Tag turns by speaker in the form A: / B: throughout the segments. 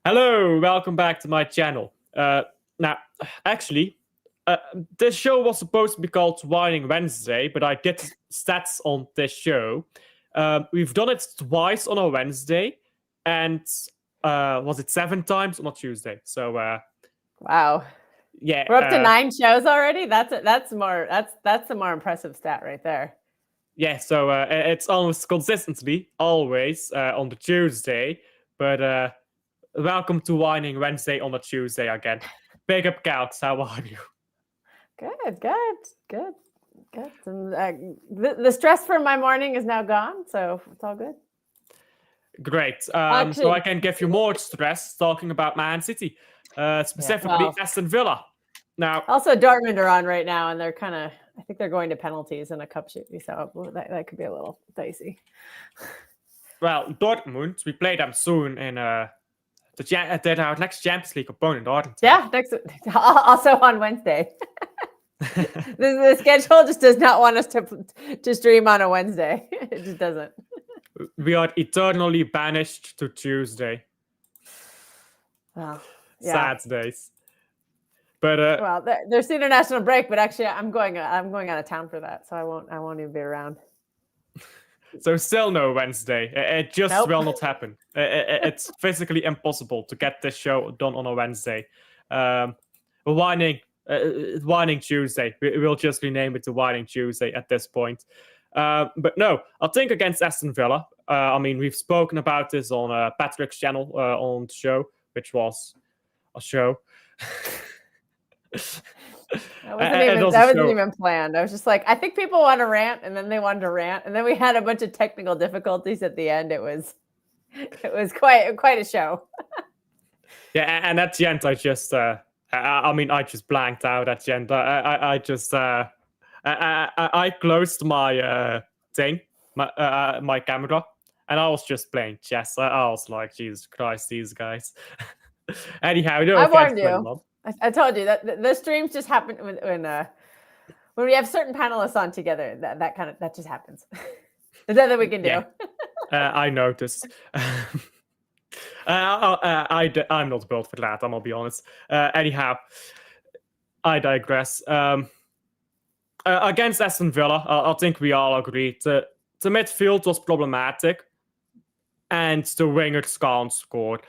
A: Hello, welcome back to my channel. Now, actually, this show was supposed to be called Whining Wednesday, but I did stats on this show. We've done it twice on a Wednesday, and was it 7 times on a Tuesday? So,
B: wow,
A: yeah,
B: we're up to 9 shows already. That's a more impressive stat right there.
A: Yeah, so it's almost consistently always on the Tuesday, but welcome to Whining Wednesday on a Tuesday again. Big up, Kelks. How are you?
B: Good. The stress from my morning is now gone, so it's all good.
A: Great. So I can give you more stress talking about Man City, specifically Aston Villa. Now,
B: also Dortmund are on right now, and they're I think they're going to penalties in a cup shoot, so that could be a little dicey.
A: Well, Dortmund, we play them soon in our next Champions League opponent, Argentina.
B: Yeah, also on Wednesday. the schedule just does not want us to stream on a Wednesday. It just doesn't.
A: We are eternally banished to Tuesday.
B: Well, yeah.
A: Sad days. But
B: well, there's the international break, but actually, I'm going out of town for that, so I won't even be around.
A: So still no Wednesday. It just will not happen. It's physically impossible to get this show done on a Wednesday. Whining Tuesday. We'll just rename it to Whining Tuesday at this point. But no, I think against Aston Villa. I mean, we've spoken about this on Patrick's channel on the show, which was a show.
B: That wasn't even planned. I was just like, I think people want to rant, and then they wanted to rant, and then we had a bunch of technical difficulties at the end. It was quite a show.
A: Yeah, and at the end, I just blanked out at the end. I closed my thing, my camera, and I was just playing chess. I was like, Jesus Christ, these guys. Anyhow,
B: I warned you. I told you that the streams just happen when we have certain panelists on together. That just happens. There's nothing we can do.
A: Yeah. I noticed. I'm not built for that. I'm gonna be honest. Anyhow, I digress. Against Aston Villa, I think we all agree the midfield was problematic, and the wingers can't score.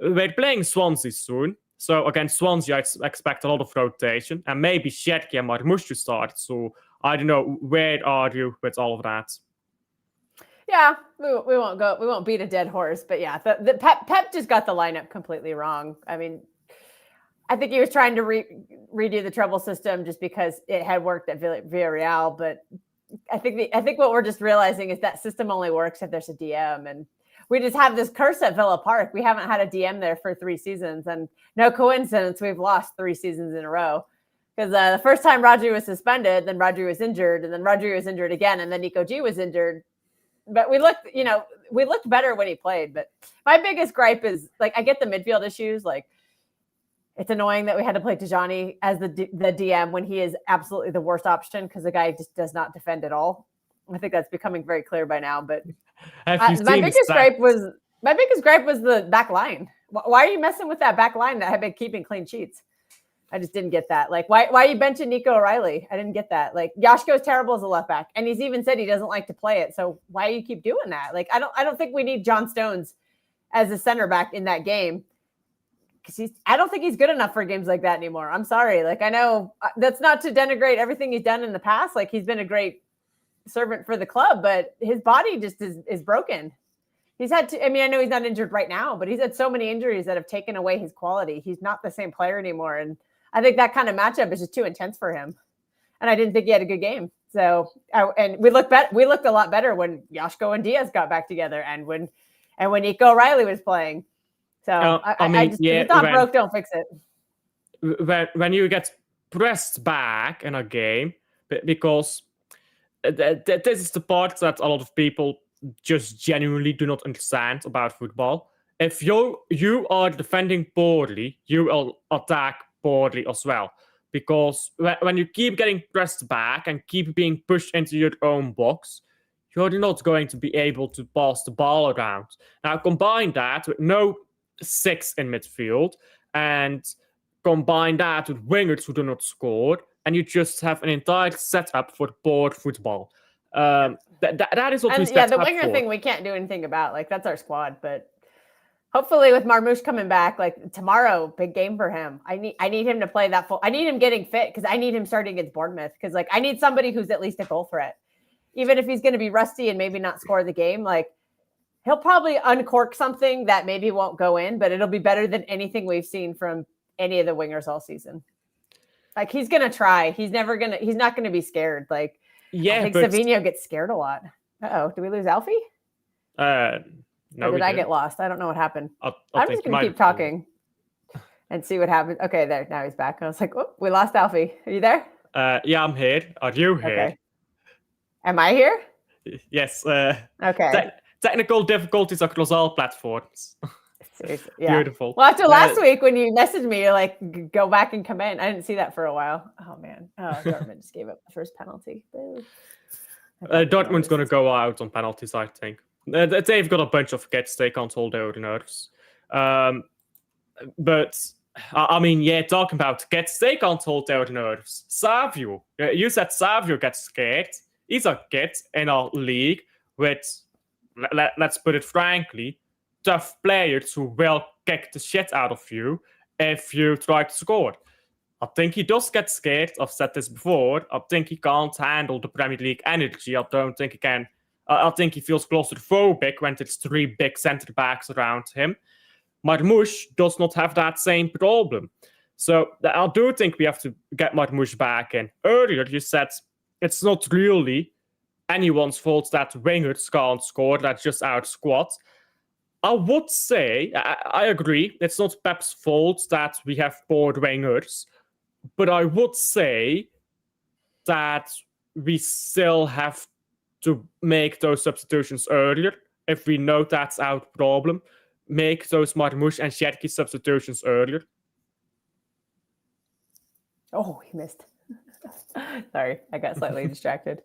A: We're playing Swansea soon. So against Swansea, I expect a lot of rotation, and maybe Shetty and Marmoush to start. So I don't know, where are you with all of that?
B: Yeah, we won't beat a dead horse, but yeah, the Pep just got the lineup completely wrong. I mean, I think he was trying to redo the treble system just because it had worked at Villarreal, but I think what we're just realizing is that system only works if there's a DM, and we just have this curse at Villa Park. We haven't had a DM there for 3 seasons, and no coincidence, we've lost 3 seasons in a row. Because the first time Rodri was suspended, then Rodri was injured, and then Rodri was injured again, and then Nico G was injured. But we looked better when he played. But my biggest gripe is, like, I get the midfield issues. Like, it's annoying that we had to play Tijani as the DM when he is absolutely the worst option because the guy just does not defend at all. I think that's becoming very clear by now. But my biggest gripe was the back line. Why are you messing with that back line that had been keeping clean sheets? I just didn't get that. Like, why are you benching Nico O'Reilly? I didn't get that. Like, Joshko's terrible as a left back, and he's even said he doesn't like to play it. So why do you keep doing that? Like, I don't think we need John Stones as a center back in that game because I don't think he's good enough for games like that anymore. I'm sorry. Like, I know that's not to denigrate everything he's done in the past. Like, he's been a great servant for the club, but his body just is broken. He's had to, I mean, I know he's not injured right now, but he's had so many injuries that have taken away his quality. He's not the same player anymore. And I think that kind of matchup is just too intense for him. And I didn't think he had a good game. So, and we looked a lot better when Joshko and Diaz got back together and when Nico O'Reilly was playing. So if it's not broke, don't fix it.
A: When you get pressed back in a game, because this is the part that a lot of people just genuinely do not understand about football. If you are defending poorly, you will attack poorly as well. Because when you keep getting pressed back and keep being pushed into your own box, you're not going to be able to pass the ball around. Now, combine that with no 6 in midfield and combine that with wingers who do not score, and you just have an entire setup for board football. That is what we set
B: the
A: up
B: winger
A: for.
B: thing we can't do anything about. Like, that's our squad, but hopefully with Marmoush coming back, like tomorrow, big game for him. I need him to play that full. I need him getting fit because I need him starting against Bournemouth because like I need somebody who's at least a goal threat, even if he's going to be rusty and maybe not score the game. Like he'll probably uncork something that maybe won't go in, but it'll be better than anything we've seen from any of the wingers all season. Like he's gonna try. He's not gonna be scared. Like I think Savinho gets scared a lot. Uh-oh, did we lose Alfie?
A: No,
B: or did I get lost? I don't know what happened.
A: I'm
B: just gonna keep talking and see what happens. Okay, there. Now he's back. I was like, oh, we lost Alfie. Are you there?
A: Yeah, I'm here. Are you here?
B: Okay. Am I here?
A: Yes.
B: Okay.
A: Technical difficulties across all platforms.
B: Seriously, yeah.
A: Beautiful.
B: Well, after last week when you messaged me, you're like, go back and come in. I didn't see that for a while. Oh man. Oh, Dortmund just gave up the first penalty.
A: Dortmund's going to go out on penalties, I think. They've got a bunch of kits. They can't hold their nerves. But, I mean, yeah, talking about kits, they can't hold their nerves. Savio. You said Savio gets scared. He's a kid in our league with, let's put it frankly, tough players who will kick the shit out of you if you try to score. I think he does get scared. I've said this before. I think he can't handle the Premier League energy. I don't think he can. I think he feels claustrophobic when there's 3 big centre backs around him. Marmoush does not have that same problem. So I do think we have to get Marmoush back in. Earlier, you said it's not really anyone's fault that wingers can't score. That's just our squad. I would say, I agree, it's not Pep's fault that we have poor wingers, but I would say that we still have to make those substitutions earlier. If we know that's our problem, make those Marmoush and Sherky substitutions earlier.
B: Oh, he missed. Sorry, I got slightly distracted.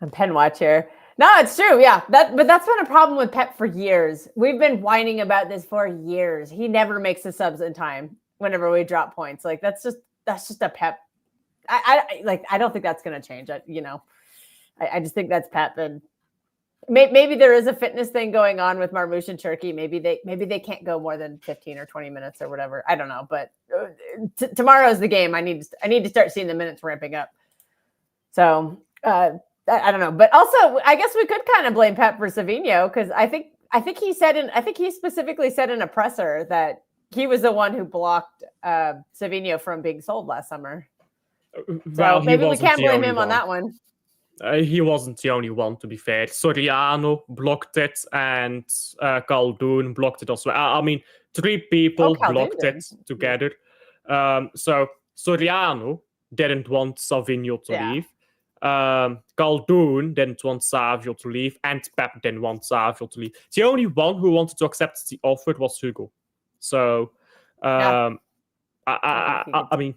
B: I'm pen watch here. No, it's true. Yeah, but that's been a problem with Pep for years. We've been whining about this for years. He never makes the subs in time whenever we drop points. Like that's just a Pep. I don't think that's going to change. I just think that's Pep, and maybe there is a fitness thing going on with Marmoush and Turkey. Maybe they can't go more than 15 or 20 minutes or whatever. I don't know, but tomorrow's the game. I need to start seeing the minutes ramping up. So. I don't know, but also I guess we could kind of blame Pep for Savinho because I think he specifically said in a presser that he was the one who blocked Savinho from being sold last summer.
A: Well,
B: so maybe we can't blame him on that one.
A: He wasn't the only one, to be fair. Soriano blocked it, and Khaldoon blocked it as well. I mean, 3 people blocked it together. So Soriano didn't want Savinho to leave. Khaldoon didn't want Savio to leave, and Pep didn't want Savio to leave. The only one who wanted to accept the offer was Hugo. So, I mean,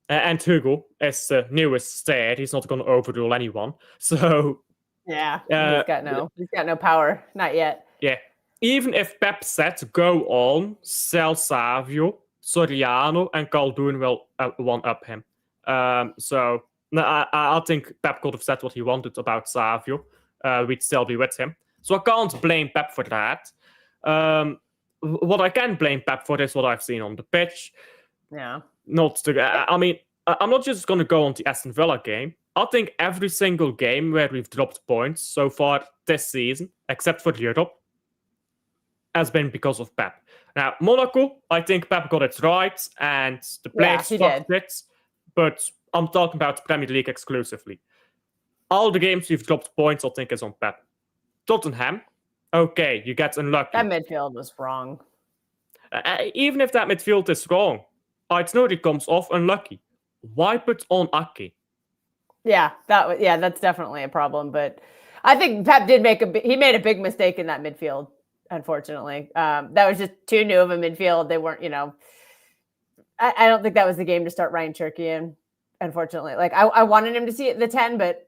A: and Hugo is the newest stair. He's not going to overrule anyone. So,
B: yeah, he's got no power, not yet.
A: Yeah, even if Pep said go on, sell Savio, Soriano, and Khaldoon will one up him. So. No, I think Pep could have said what he wanted about Savio. We'd still be with him. So I can't blame Pep for that. What I can blame Pep for is what I've seen on the pitch.
B: Yeah.
A: I mean, I'm not just going to go on the Aston Villa game. I think every single game where we've dropped points so far this season, except for Europe, has been because of Pep. Now, Monaco, I think Pep got it right, and the players stopped it. But I'm talking about Premier League exclusively. All the games we've dropped points, I think, is on Pep. Tottenham, okay, you get unlucky.
B: That midfield was wrong.
A: Even if that midfield is wrong, it's know it comes off unlucky. Why put on Ake?
B: Yeah, that's definitely a problem. But I think Pep did made a big mistake in that midfield. Unfortunately, that was just too new of a midfield. They weren't, I don't think that was the game to start Ryan Cherky in. Unfortunately, like I wanted him to see it the 10, but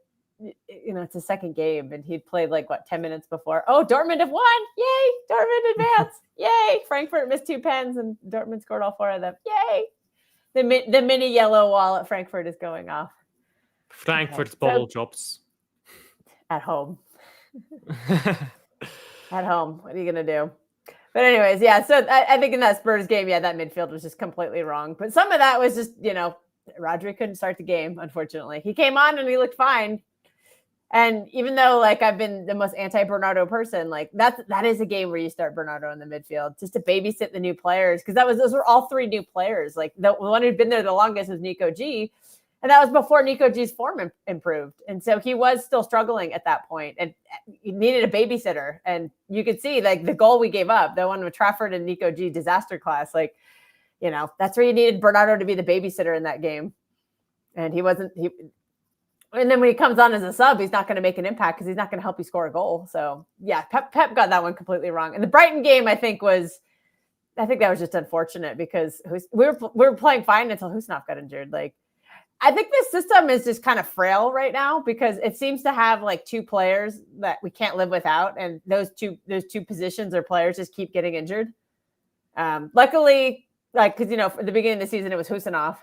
B: it's a second game, and he'd played like 10 minutes before. Oh, Dortmund have won! Yay! Dortmund advance! Yay! Frankfurt missed 2 pens, and Dortmund scored all 4 of them. Yay! The mini yellow wall at Frankfurt is going off.
A: Frankfurt bottle jobs
B: at home. At home, what are you gonna do? But anyways, yeah. So I think in that Spurs game, that midfield was just completely wrong. But some of that was just, Rodri couldn't start the game. Unfortunately, he came on and he looked fine. And even though I've been the most anti-Bernardo person, that is a game where you start Bernardo in the midfield just to babysit the new players, because those were all 3 new players. The one who'd been there the longest was Nico G. And that was before Nico G's form improved. And so he was still struggling at that point, and he needed a babysitter. And you could see the goal we gave up, the one with Trafford and Nico G disaster class, that's where you needed Bernardo to be the babysitter in that game. And he wasn't, and then when he comes on as a sub, he's not going to make an impact because he's not going to help you score a goal. So yeah, Pep got that one completely wrong. And the Brighton game, I think that was just unfortunate because we were playing fine until Husnov got injured. I think this system is just kind of frail right now because it seems to have 2 players that we can't live without. And those two positions or players just keep getting injured. Luckily, because, at the beginning of the season, it was Husanov.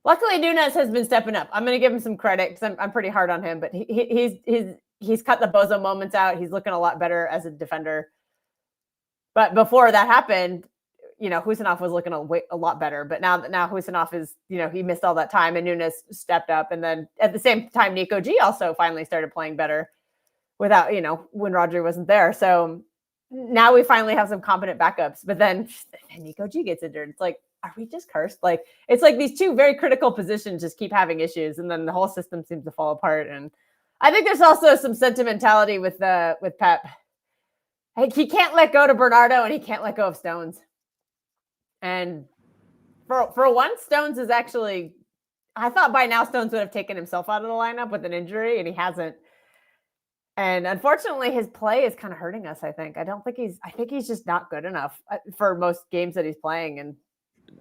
B: Luckily, Nunes has been stepping up. I'm going to give him some credit because I'm pretty hard on him, but he's cut the bozo moments out. He's looking a lot better as a defender. But before that happened, Husanov was looking a lot better, but now Husanov is, he missed all that time and Nunes stepped up. And then at the same time, Nico G also finally started playing better without, when Rodri wasn't there. So now we finally have some competent backups, but then Nico G gets injured. It's are we just cursed? It's these 2 very critical positions just keep having issues. And then the whole system seems to fall apart. And I think there's also some sentimentality with Pep. He can't let go to Bernardo and he can't let go of Stones. And for once, Stones is actually, I thought by now Stones would have taken himself out of the lineup with an injury, and he hasn't. And unfortunately, his play is kind of hurting us, I think. I think he's just not good enough for most games that he's playing. And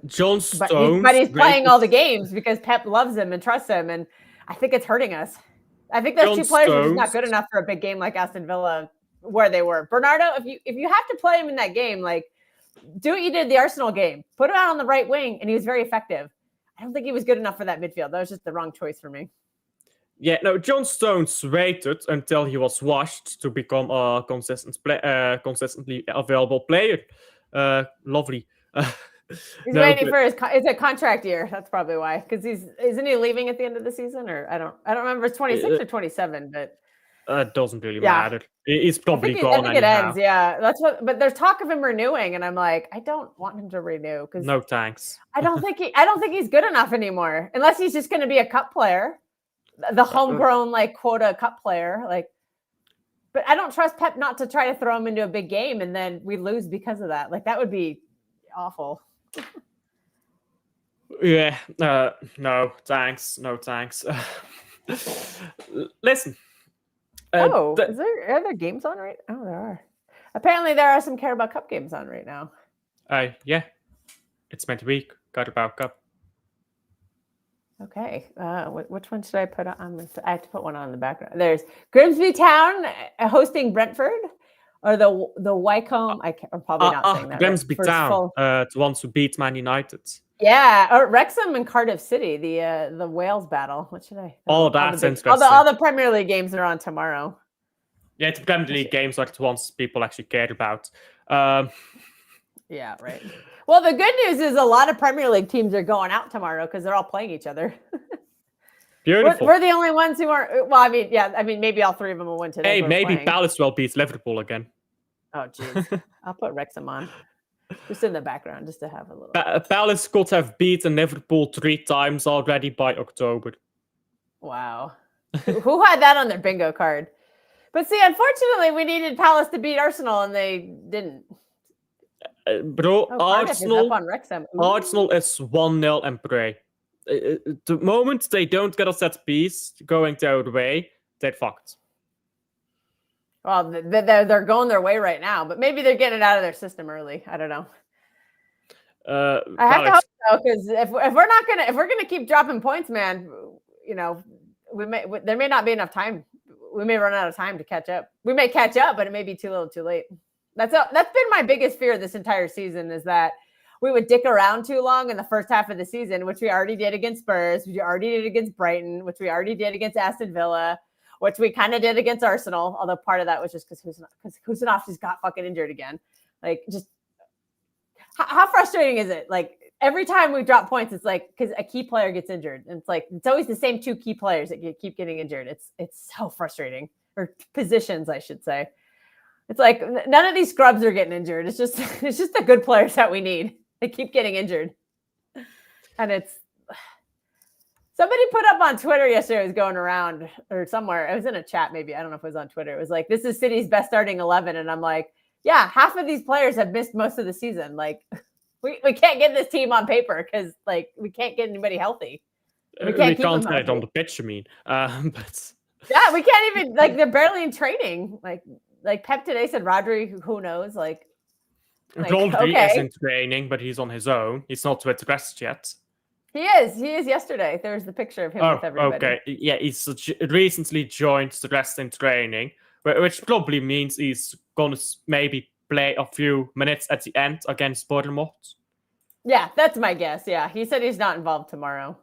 A: John Stones.
B: But he's playing all the games because Pep loves him and trusts him. And I think it's hurting us. I think those 2 players are just not good enough for a big game like Aston Villa, where they were. Bernardo, if you have to play him in that game, do what you did the Arsenal game. Put him out on the right wing, and he was very effective. I don't think he was good enough for that midfield. That was just the wrong choice for me.
A: Yeah, no, John Stones waited until he was washed to become a consistently available player. Lovely.
B: He's waiting for it's a contract year. That's probably why. Because isn't he leaving at the end of the season? Or I don't remember. It's 26 or 27, but
A: it doesn't really matter. He's probably gone.
B: I think it ends. Yeah, that's what. But there's talk of him renewing, and I'm I don't want him to renew because
A: no thanks.
B: I don't think he's good enough anymore, unless he's just going to be a cup player, the homegrown quota cup player. But I don't trust Pep not to try to throw him into a big game and then we lose because of that. That would be awful.
A: Yeah. No thanks. No thanks. Listen.
B: Are there games on right? Oh, there are. Apparently, there are some Carabao Cup games on right now.
A: Yeah, it's meant to be Carabao Cup.
B: Okay, which one should I put on? I have to put one on in the background. There's Grimsby Town hosting Brentford, or the Wycombe. I'm probably not saying that.
A: Grimsby Town, the ones who beat Man United.
B: Yeah, or Wrexham and Cardiff City, the Wales battle. What should I?
A: That's interesting.
B: All the Premier League games are on tomorrow.
A: Yeah, the Premier League games are the ones people actually care about.
B: Yeah, right. Well, the good news is a lot of Premier League teams are going out tomorrow because they're all playing each other.
A: Beautiful.
B: We're the only ones who aren't. Well, I mean, maybe all 3 of them will win today.
A: Hey, maybe Palace will beat Liverpool again.
B: Oh, jeez. I'll put Wrexham on. Just in the background, just to have a little.
A: Palace could have beaten Liverpool 3 times already by October.
B: Wow. Who had that on their bingo card? But see, unfortunately, we needed Palace to beat Arsenal, and they didn't.
A: Arsenal
B: is up on Wrexham.
A: Arsenal is 1-0 and pray. The moment they don't get a set piece going their way, they're fucked.
B: Well, they're going their way right now, but maybe they're getting it out of their system early. I don't know. I have to hope so, because if we're gonna keep dropping points, man, there may not be enough time. We may run out of time to catch up. We may catch up, but it may be too little, too late. That's been my biggest fear this entire season, is that we would dick around too long in the first half of the season, which we already did against Spurs, which we already did against Brighton, which we already did against Aston Villa, which we kind of did against Arsenal. Although part of that was just because Husanov just got fucking injured again. Like, just how frustrating is it? Like, every time we drop points, it's like because a key player gets injured, and it's like it's always the same 2 key players that keep getting injured. It's so frustrating, or positions, I should say. It's like none of these scrubs are getting injured. It's just the good players that we need. They keep getting injured, and it's somebody put up on Twitter yesterday. It was going around or somewhere. It was in a chat, maybe. I don't know if it was on Twitter. It was like, this is City's best starting 11, and I'm like, yeah, half of these players have missed most of the season. Like, we can't get this team on paper because like we can't get anybody healthy.
A: We can't get it on the pitch. I mean, but
B: yeah, we can't even like they're barely in training. Like Pep today said, Rodri, who knows? Like
A: Rodri is in training, but he's on his own. He's not with the rest yet.
B: He is yesterday. There's the picture of him with everybody.
A: Okay. Yeah, he's recently joined the rest in training, which probably means he's going to maybe play a few minutes at the end against Bournemouth.
B: Yeah, that's my guess. Yeah, he said he's not involved tomorrow.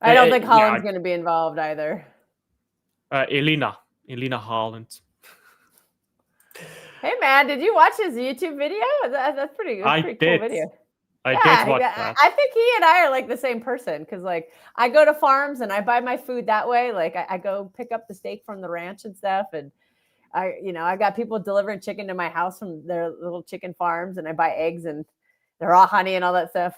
B: I don't think Haaland's going to be involved either.
A: Elina Haaland.
B: Hey man, did you watch his YouTube video? That's pretty cool video.
A: I did watch that.
B: I think he and I are like the same person because like I go to farms and I buy my food that way. Like I go pick up the steak from the ranch and stuff, and I got people delivering chicken to my house from their little chicken farms, and I buy eggs and they're all honey and all that stuff.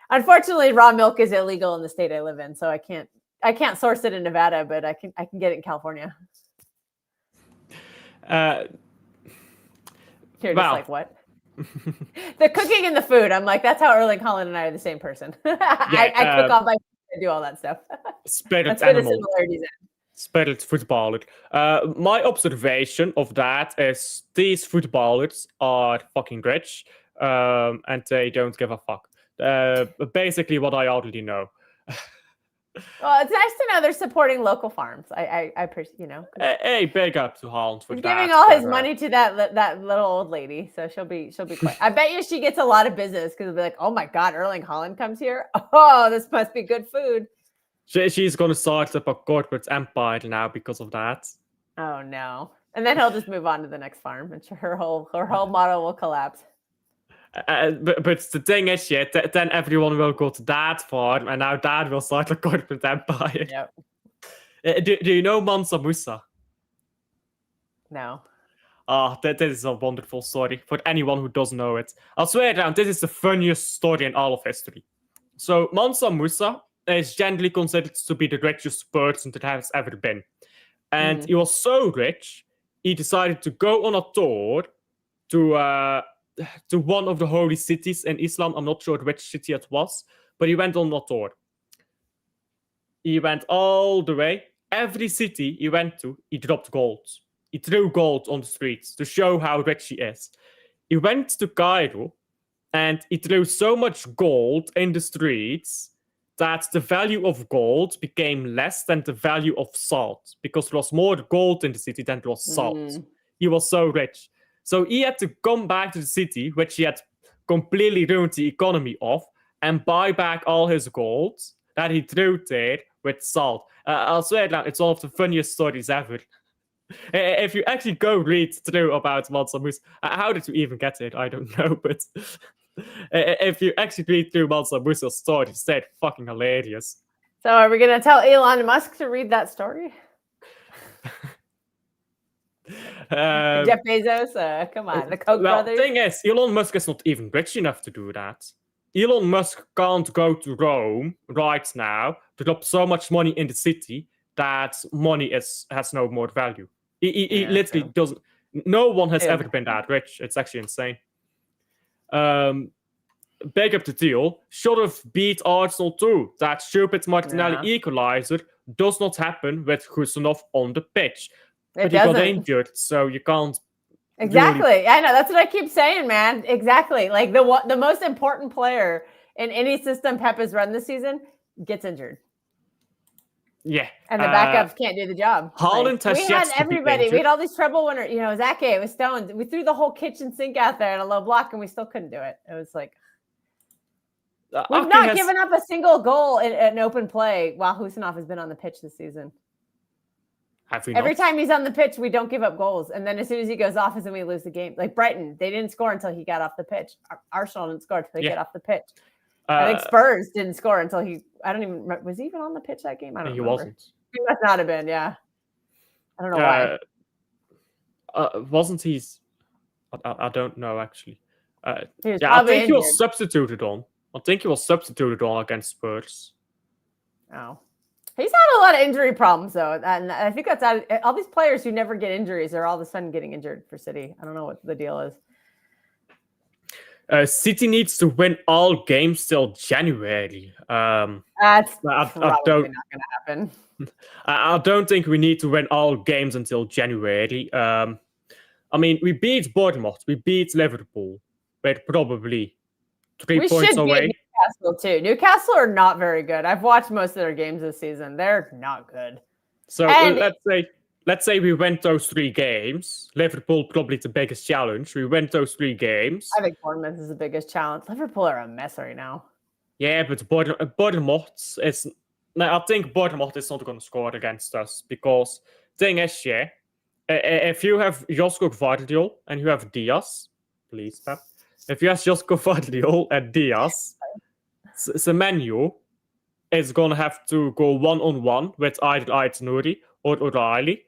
B: Unfortunately, raw milk is illegal in the state I live in, so I can't source it in Nevada, but I can get it in California. You're just like, what? The cooking and the food. I'm like, that's how Erling Haaland and I are the same person. I cook all my food and do all that stuff.
A: Spirit animal. Spirit footballer. My observation of that is these footballers are fucking rich, and they don't give a fuck. Basically what I already know.
B: Well, it's nice to know they're supporting local farms. I
A: Hey, big up to Haaland for
B: that. Giving all his money to that little old lady, so she'll be quite. I bet you she gets a lot of business because it'll be like, oh my god, Erling Haaland comes here. Oh, this must be good food.
A: She's going to start up a corporate empire now because of that.
B: Oh no! And then he'll just move on to the next farm, and her whole model will collapse.
A: But the thing is, then everyone will go to that farm, and now Dad will start a corporate empire.
B: Yep.
A: Do you know Mansa Musa?
B: No.
A: That is a wonderful story for anyone who doesn't know it. I'll swear down, this is the funniest story in all of history. So Mansa Musa is generally considered to be the richest person that has ever been. And he was so rich, he decided to go on a tour to one of the holy cities in Islam. I'm not sure which city it was, but he went on a tour. He went all the way. Every city he went to, he dropped gold. He threw gold on the streets to show how rich he is. He went to Cairo, and he threw so much gold in the streets that the value of gold became less than the value of salt, because there was more gold in the city than there was salt. He was so rich. So he had to come back to the city, which he had completely ruined the economy of, and buy back all his gold that he threw there with salt. I'll swear now, it's one of the funniest stories ever. If you actually go read through about Mansa Musa, how did you even get it? I don't know, but if you actually read through Mansa Musa's story, they're fucking hilarious.
B: So are we going to tell Elon Musk to read that story? Jeff Bezos, come on, the Koch brothers.
A: The thing is, Elon Musk is not even rich enough to do that. Elon Musk can't go to Rome right now to drop so much money in the city that money has no more value. He literally doesn't. No one has ever been that rich. It's actually insane. Big up the deal. Should have beat Arsenal too. That stupid Martinelli equalizer does not happen with Husanov on the pitch. But he got injured, so you can't.
B: Exactly. I know. That's what I keep saying, man. Exactly. Like the most important player in any system Pep has run this season gets injured.
A: Yeah.
B: And the backups can't do the job.
A: Haaland has
B: we had
A: yet to be
B: everybody. We
A: injured.
B: had all these treble winners. Zach A. with Stones. We threw the whole kitchen sink out there in a low block, and we still couldn't do it. It was like we've not given up a single goal in an open play while Husinov has been on the pitch this season. Every time he's on the pitch, we don't give up goals. And then as soon as he goes off is when we lose the game. Like Brighton, they didn't score until he got off the pitch. Arsenal didn't score until he got off the pitch. I think Spurs didn't score until I don't even remember. Was he even on the pitch that game? I don't know. He
A: wasn't.
B: He must not have been, yeah. I don't know why.
A: Wasn't he? I don't know, actually.
B: I think
A: he was substituted on. I think he was substituted on against Spurs.
B: Oh. He's had a lot of injury problems, though. And I think that's all these players who never get injuries are all of a sudden getting injured for City. I don't know what the deal is.
A: City needs to win all games till January.
B: That's probably not going to happen.
A: I don't think we need to win all games until January. I mean, we beat Bournemouth, we beat Liverpool, but probably 3 points away.
B: Newcastle too. Newcastle are not very good. I've watched most of their games this season. They're not good.
A: So let's say we win those 3 games. Liverpool probably the biggest challenge. We win those 3 games.
B: I think Bournemouth is the biggest challenge. Liverpool are a mess right now.
A: Yeah, but Bournemouth is. I think Bournemouth is not going to score against us because thing is, if you have Josko Gvardiol and you have Diaz, please, Pep. If you have Josko Gvardiol and Diaz, Semenyo is going to have to go one-on-one with either Aït-Nouri or O'Reilly.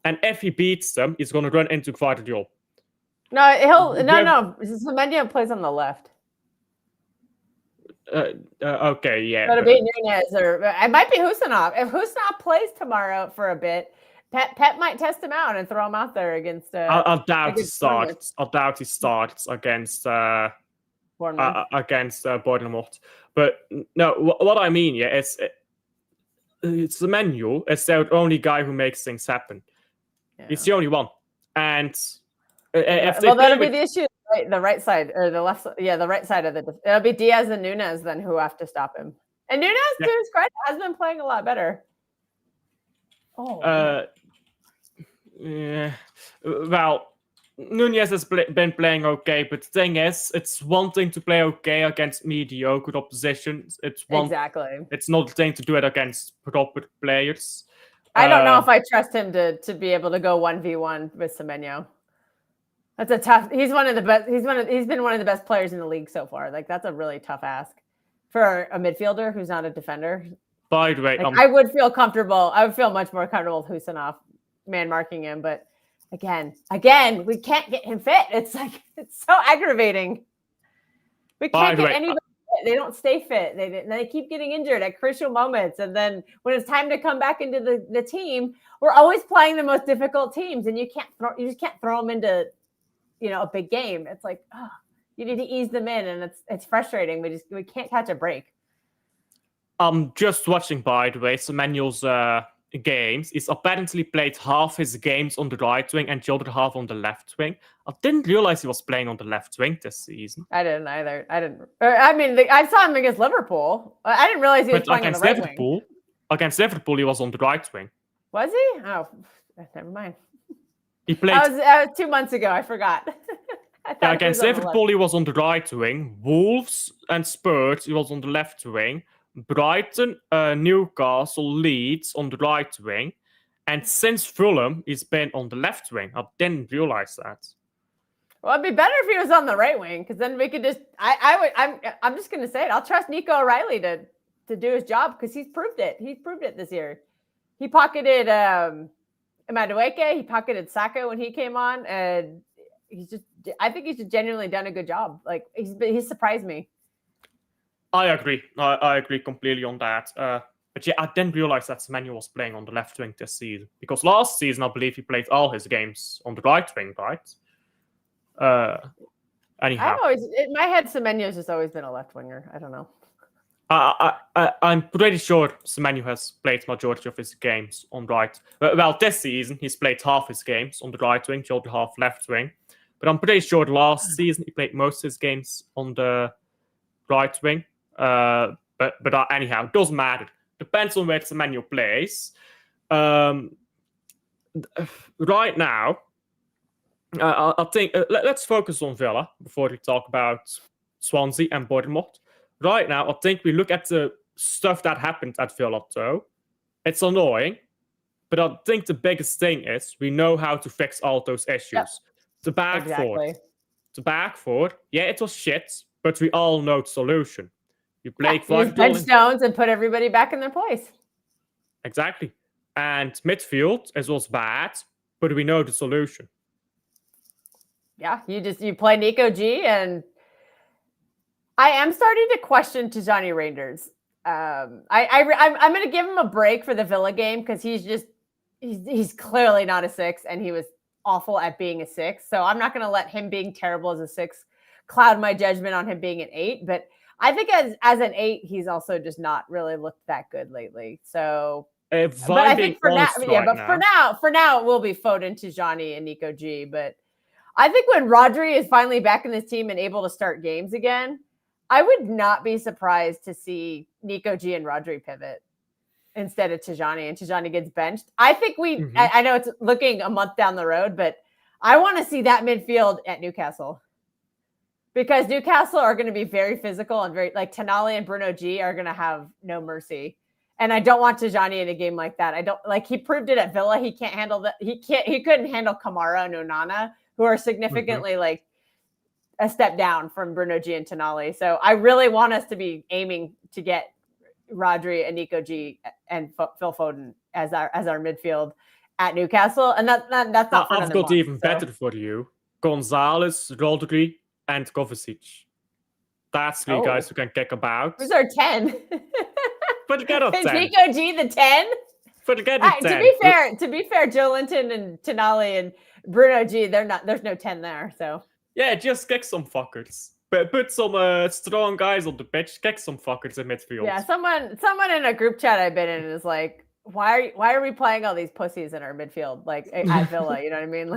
A: And if he beats them, he's going to run into Gvardiol.
B: No. Semenyo plays on the left.
A: Okay, yeah.
B: It'll be Nunez or it might be Husinov. If Husinov plays tomorrow for a bit, Pep might test him out and throw him out there against.
A: I doubt he starts. I doubt he starts against Bournemouth. But no, what I mean, it's the menu. It's the only guy who makes things happen. Yeah. It's the only one, and
B: that'll be the issue. Right, the right side or the left? Yeah, the right side of it'll be Diaz and Nunez then who have to stop him. And Nunez, to his credit, has been playing a lot better.
A: Yeah. Well, Nunez has been playing okay, but the thing is, it's one thing to play okay against mediocre opposition.
B: Exactly.
A: It's not a thing to do it against proper players.
B: I don't know if I trust him to be able to go 1v1 with Semenyo. That's a tough. He's one of the best. He's been one of the best players in the league so far. Like that's a really tough ask for a midfielder who's not a defender.
A: By the way,
B: I would feel comfortable. I would feel much more comfortable with Husinov man marking him, but again, we can't get him fit. It's so aggravating. We can't get anybody fit. They don't stay fit. They keep getting injured at crucial moments, and then when it's time to come back into the team, we're always playing the most difficult teams, and you just can't throw them into a big game. It's like, you need to ease them in, and it's frustrating. We can't catch a break.
A: I'm just watching, by the way, Semenyo's games. He's apparently played half his games on the right wing and the other half on the left wing. I didn't realize he was playing on the left wing this season.
B: I didn't either. I saw him against Liverpool. I didn't realize he was playing on the right wing.
A: Against Liverpool, he was on the right wing.
B: Was he? Oh, never mind.
A: He played.
B: That was 2 months ago. I forgot.
A: Against Liverpool, he was on the right wing. Wolves and Spurs, he was on the left wing. Brighton, Newcastle, Leeds on the right wing. And since Fulham, he's been on the left wing. I didn't realize that.
B: Well, it'd be better if he was on the right wing, because then we could just. I'm just going to say it. I'll trust Nico O'Reilly to do his job because he's proved it. He's proved it this year. He pocketed Madueke. He pocketed Saka when he came on, and I think he's just genuinely done a good job. Like he's surprised me.
A: I agree. I agree completely on that. But yeah, I didn't realize that Semenyo was playing on the left wing this season, because last season I believe he played all his games on the right wing, right? Anyhow,
B: in my head, Semenyo's just always been a left winger. I don't know.
A: I'm pretty sure Semenyo has played majority of his games on right. Well, this season he's played half his games on the right wing, the other half left wing. But I'm pretty sure last season he played most of his games on the right wing. But anyhow, it doesn't matter. Depends on where the menu plays. Right now, I think let's focus on Villa before we talk about Swansea and Bournemouth. Right now, I think we look at the stuff that happened at Villa, though. It's annoying, but I think the biggest thing is we know how to fix all those issues.
B: Yep.
A: The back four, yeah, it was shit, but we all know the solution. You play
B: use Ben Stones and put everybody back in their place.
A: Exactly. And midfield was bad, but we know the solution.
B: Yeah, you play Nico G, and I am starting to question Tijani Reinders. I'm going to give him a break for the Villa game because he's clearly not a 6, and he was awful at being a 6. So I'm not going to let him being terrible as a 6 cloud my judgment on him being an 8. But I think as an 8, he's also just not really looked that good lately. So, but I think for now, for now, it will be Foden, Tijani, and Nico G. But I think when Rodri is finally back in this team and able to start games again, I would not be surprised to see Nico G and Rodri pivot instead of Tijani, and Tijani gets benched. I think I know it's looking a month down the road, but I want to see that midfield at Newcastle. Because Newcastle are going to be very physical and very like Tonali and Bruno G are going to have no mercy. And I don't want Tijani in a game like that. I don't like he proved it at Villa. He can't handle that. He couldn't handle Kamara and Onana, who are significantly like a step down from Bruno G and Tonali. So I really want us to be aiming to get Rodri and Nico G and Phil Foden as our midfield at Newcastle. And that's not for
A: I've got even better for you. Gonzalez, Rodri, and Kovacic. That's 3 guys who can kick about.
B: Who's our 10?
A: Forget of 10.
B: Nico G the 10?
A: Forget of
B: 10. To be fair, Joe Linton and Tonali and Bruno G, there's no 10 there. So
A: yeah, just kick some fuckers. But put some strong guys on the pitch, kick some fuckers in midfield.
B: Yeah, someone in a group chat I've been in is like, why are we playing all these pussies in our midfield, like at Villa? You know what I mean?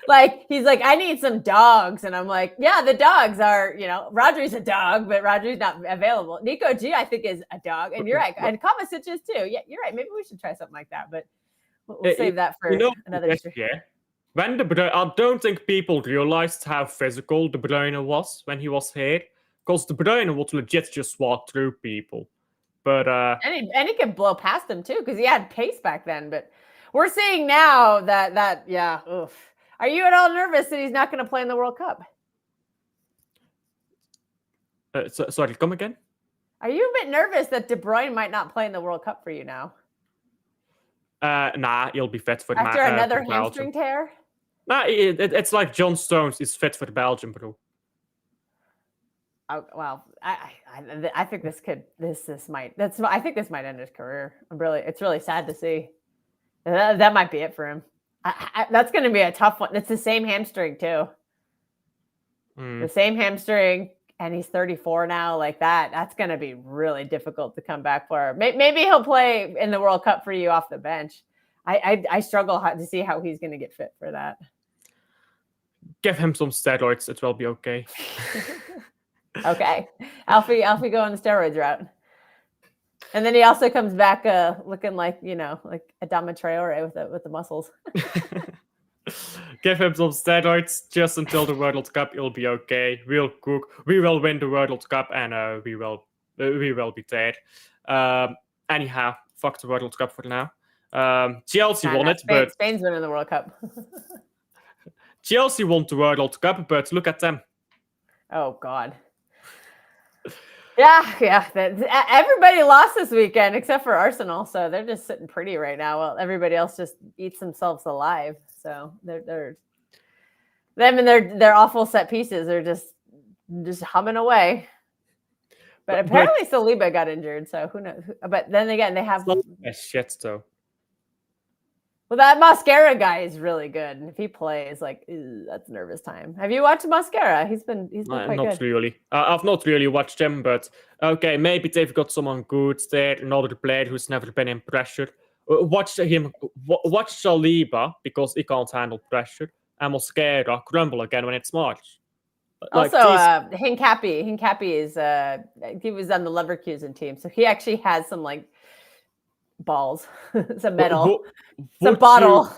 B: Like he's like, I need some dogs, and I'm like, yeah, the dogs are, Rodri's a dog, but Rodri's not available. Nico G, I think, is a dog, and you're right, and Kovacic is too. Yeah, you're right. Maybe we should try something like that, but we'll save that for another year.
A: Yeah. When I don't think people realized how physical De Bruyne was when he was here, because De Bruyne would legit just walk through people. But
B: and he could blow past them too, because he had pace back then. But we're seeing now that oof. Are you at all nervous that he's not going to play in the World Cup?
A: Sorry, come again?
B: Are you a bit nervous that De Bruyne might not play in the World Cup for you now?
A: Nah, he'll be fit for
B: after another hamstring tear.
A: Nah, it's like John Stones is fit for Belgium, bro.
B: Oh, well, I think this might end his career. It's really sad to see. That might be it for him. That's going to be a tough one. It's the same hamstring too. The same hamstring, and he's 34 now. Like that's going to be really difficult to come back for. Maybe he'll play in the World Cup for you off the bench. I struggle to see how he's going to get fit for that.
A: Give him some steroids; it will be okay.
B: Okay, Alfie go on the steroids route, and then he also comes back looking like like Adama Traore with the muscles.
A: Give him some steroids just until the World Cup. It'll be okay. We'll cook. We will win the World Cup, and we will be there. Anyhow, fuck the World Cup for now. Chelsea won it, but
B: Spain's winning the World Cup.
A: Chelsea won the World Cup, but look at them.
B: Oh God. Yeah. Everybody lost this weekend except for Arsenal, so they're just sitting pretty right now. Well, everybody else just eats themselves alive. So they're them and their awful set pieces are just humming away. But apparently Saliba got injured, so who knows? But then again, they have
A: shit though.
B: Well, that Mascara guy is really good, and if he plays, that's nervous time. Have you watched Mascara? He's been quite good.
A: Not really. I've not really watched him, but okay, maybe they've got someone good there, another player who's never been in pressure. Watch Saliba because he can't handle pressure, and Mascara crumble again when it's March.
B: Also, Hincapi is he was on the Leverkusen team, so he actually has some like balls, some metal, some bottle.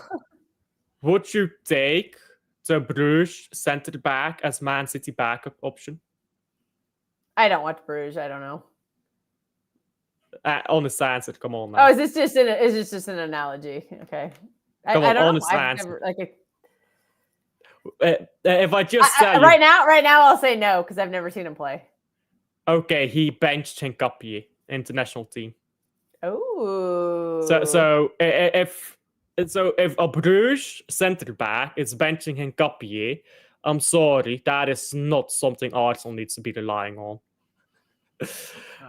A: Would you take the Bruges centre back as Man City backup option?
B: I don't watch Bruges. I don't know.
A: Honest answer. Come on now.
B: Oh, is this just an analogy? Okay.
A: Come on,
B: I don't
A: honest
B: know.
A: answer.
B: If
A: I just tell you
B: right now, I'll say no because I've never seen him play.
A: Okay, he benched Hincapié, international team.
B: Oh.
A: So if a Bruges centre back is benching Hincapié, I'm sorry, that is not something Arsenal needs to be relying on.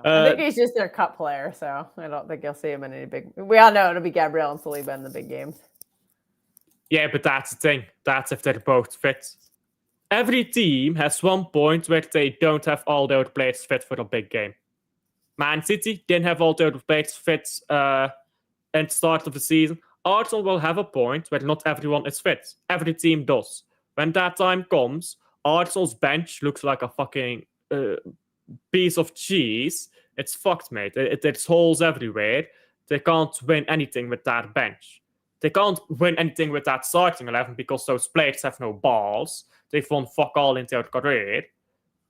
B: I think he's just their cup player, so I don't think you'll see him in any big. We all know it'll be Gabriel and Saliba in the big games.
A: Yeah, but that's the thing. That's if they're both fit. Every team has one point where they don't have all their players fit for a big game. Man City didn't have all their players fit at the start of the season. Arsenal will have a point where not everyone is fit. Every team does. When that time comes, Arsenal's bench looks like a fucking piece of cheese. It's fucked, mate. There's holes everywhere. They can't win anything with that bench. They can't win anything with that starting 11 because those players have no balls. They've won fuck all in their career.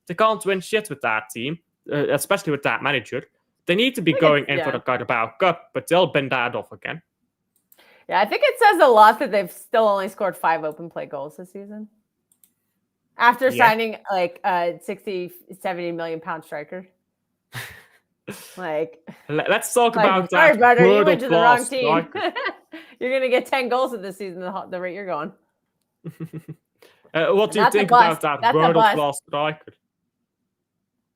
A: They can't win shit with that team, especially with that manager. They need to be going in for the Carabao Cup, but they'll bin that off again.
B: Yeah, I think it says a lot that they've still only scored 5 open play goals this season. After signing like a 60, 70 million pound striker. Like,
A: let's talk about
B: sorry,
A: that.
B: Brother, you went to the wrong team. You're going to get 10 goals at this season, the rate you're going.
A: What do you think about that world-class striker?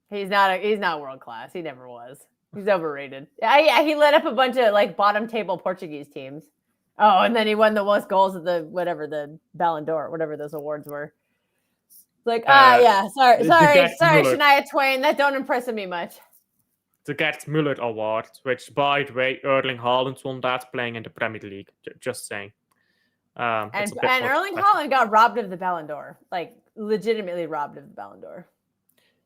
B: He's not world-class. He never was. He's overrated. Yeah, he led up a bunch of like bottom-table Portuguese teams. Oh, and then he won the most goals of the Ballon d'Or, whatever those awards were. Like, sorry, Shania Twain. That don't impress me much.
A: The Gerd Muller Award, which, by the way, Erling Haaland won that playing in the Premier League. Just saying.
B: And Erling Haaland got robbed of the Ballon d'Or. Like, legitimately robbed of the Ballon d'Or.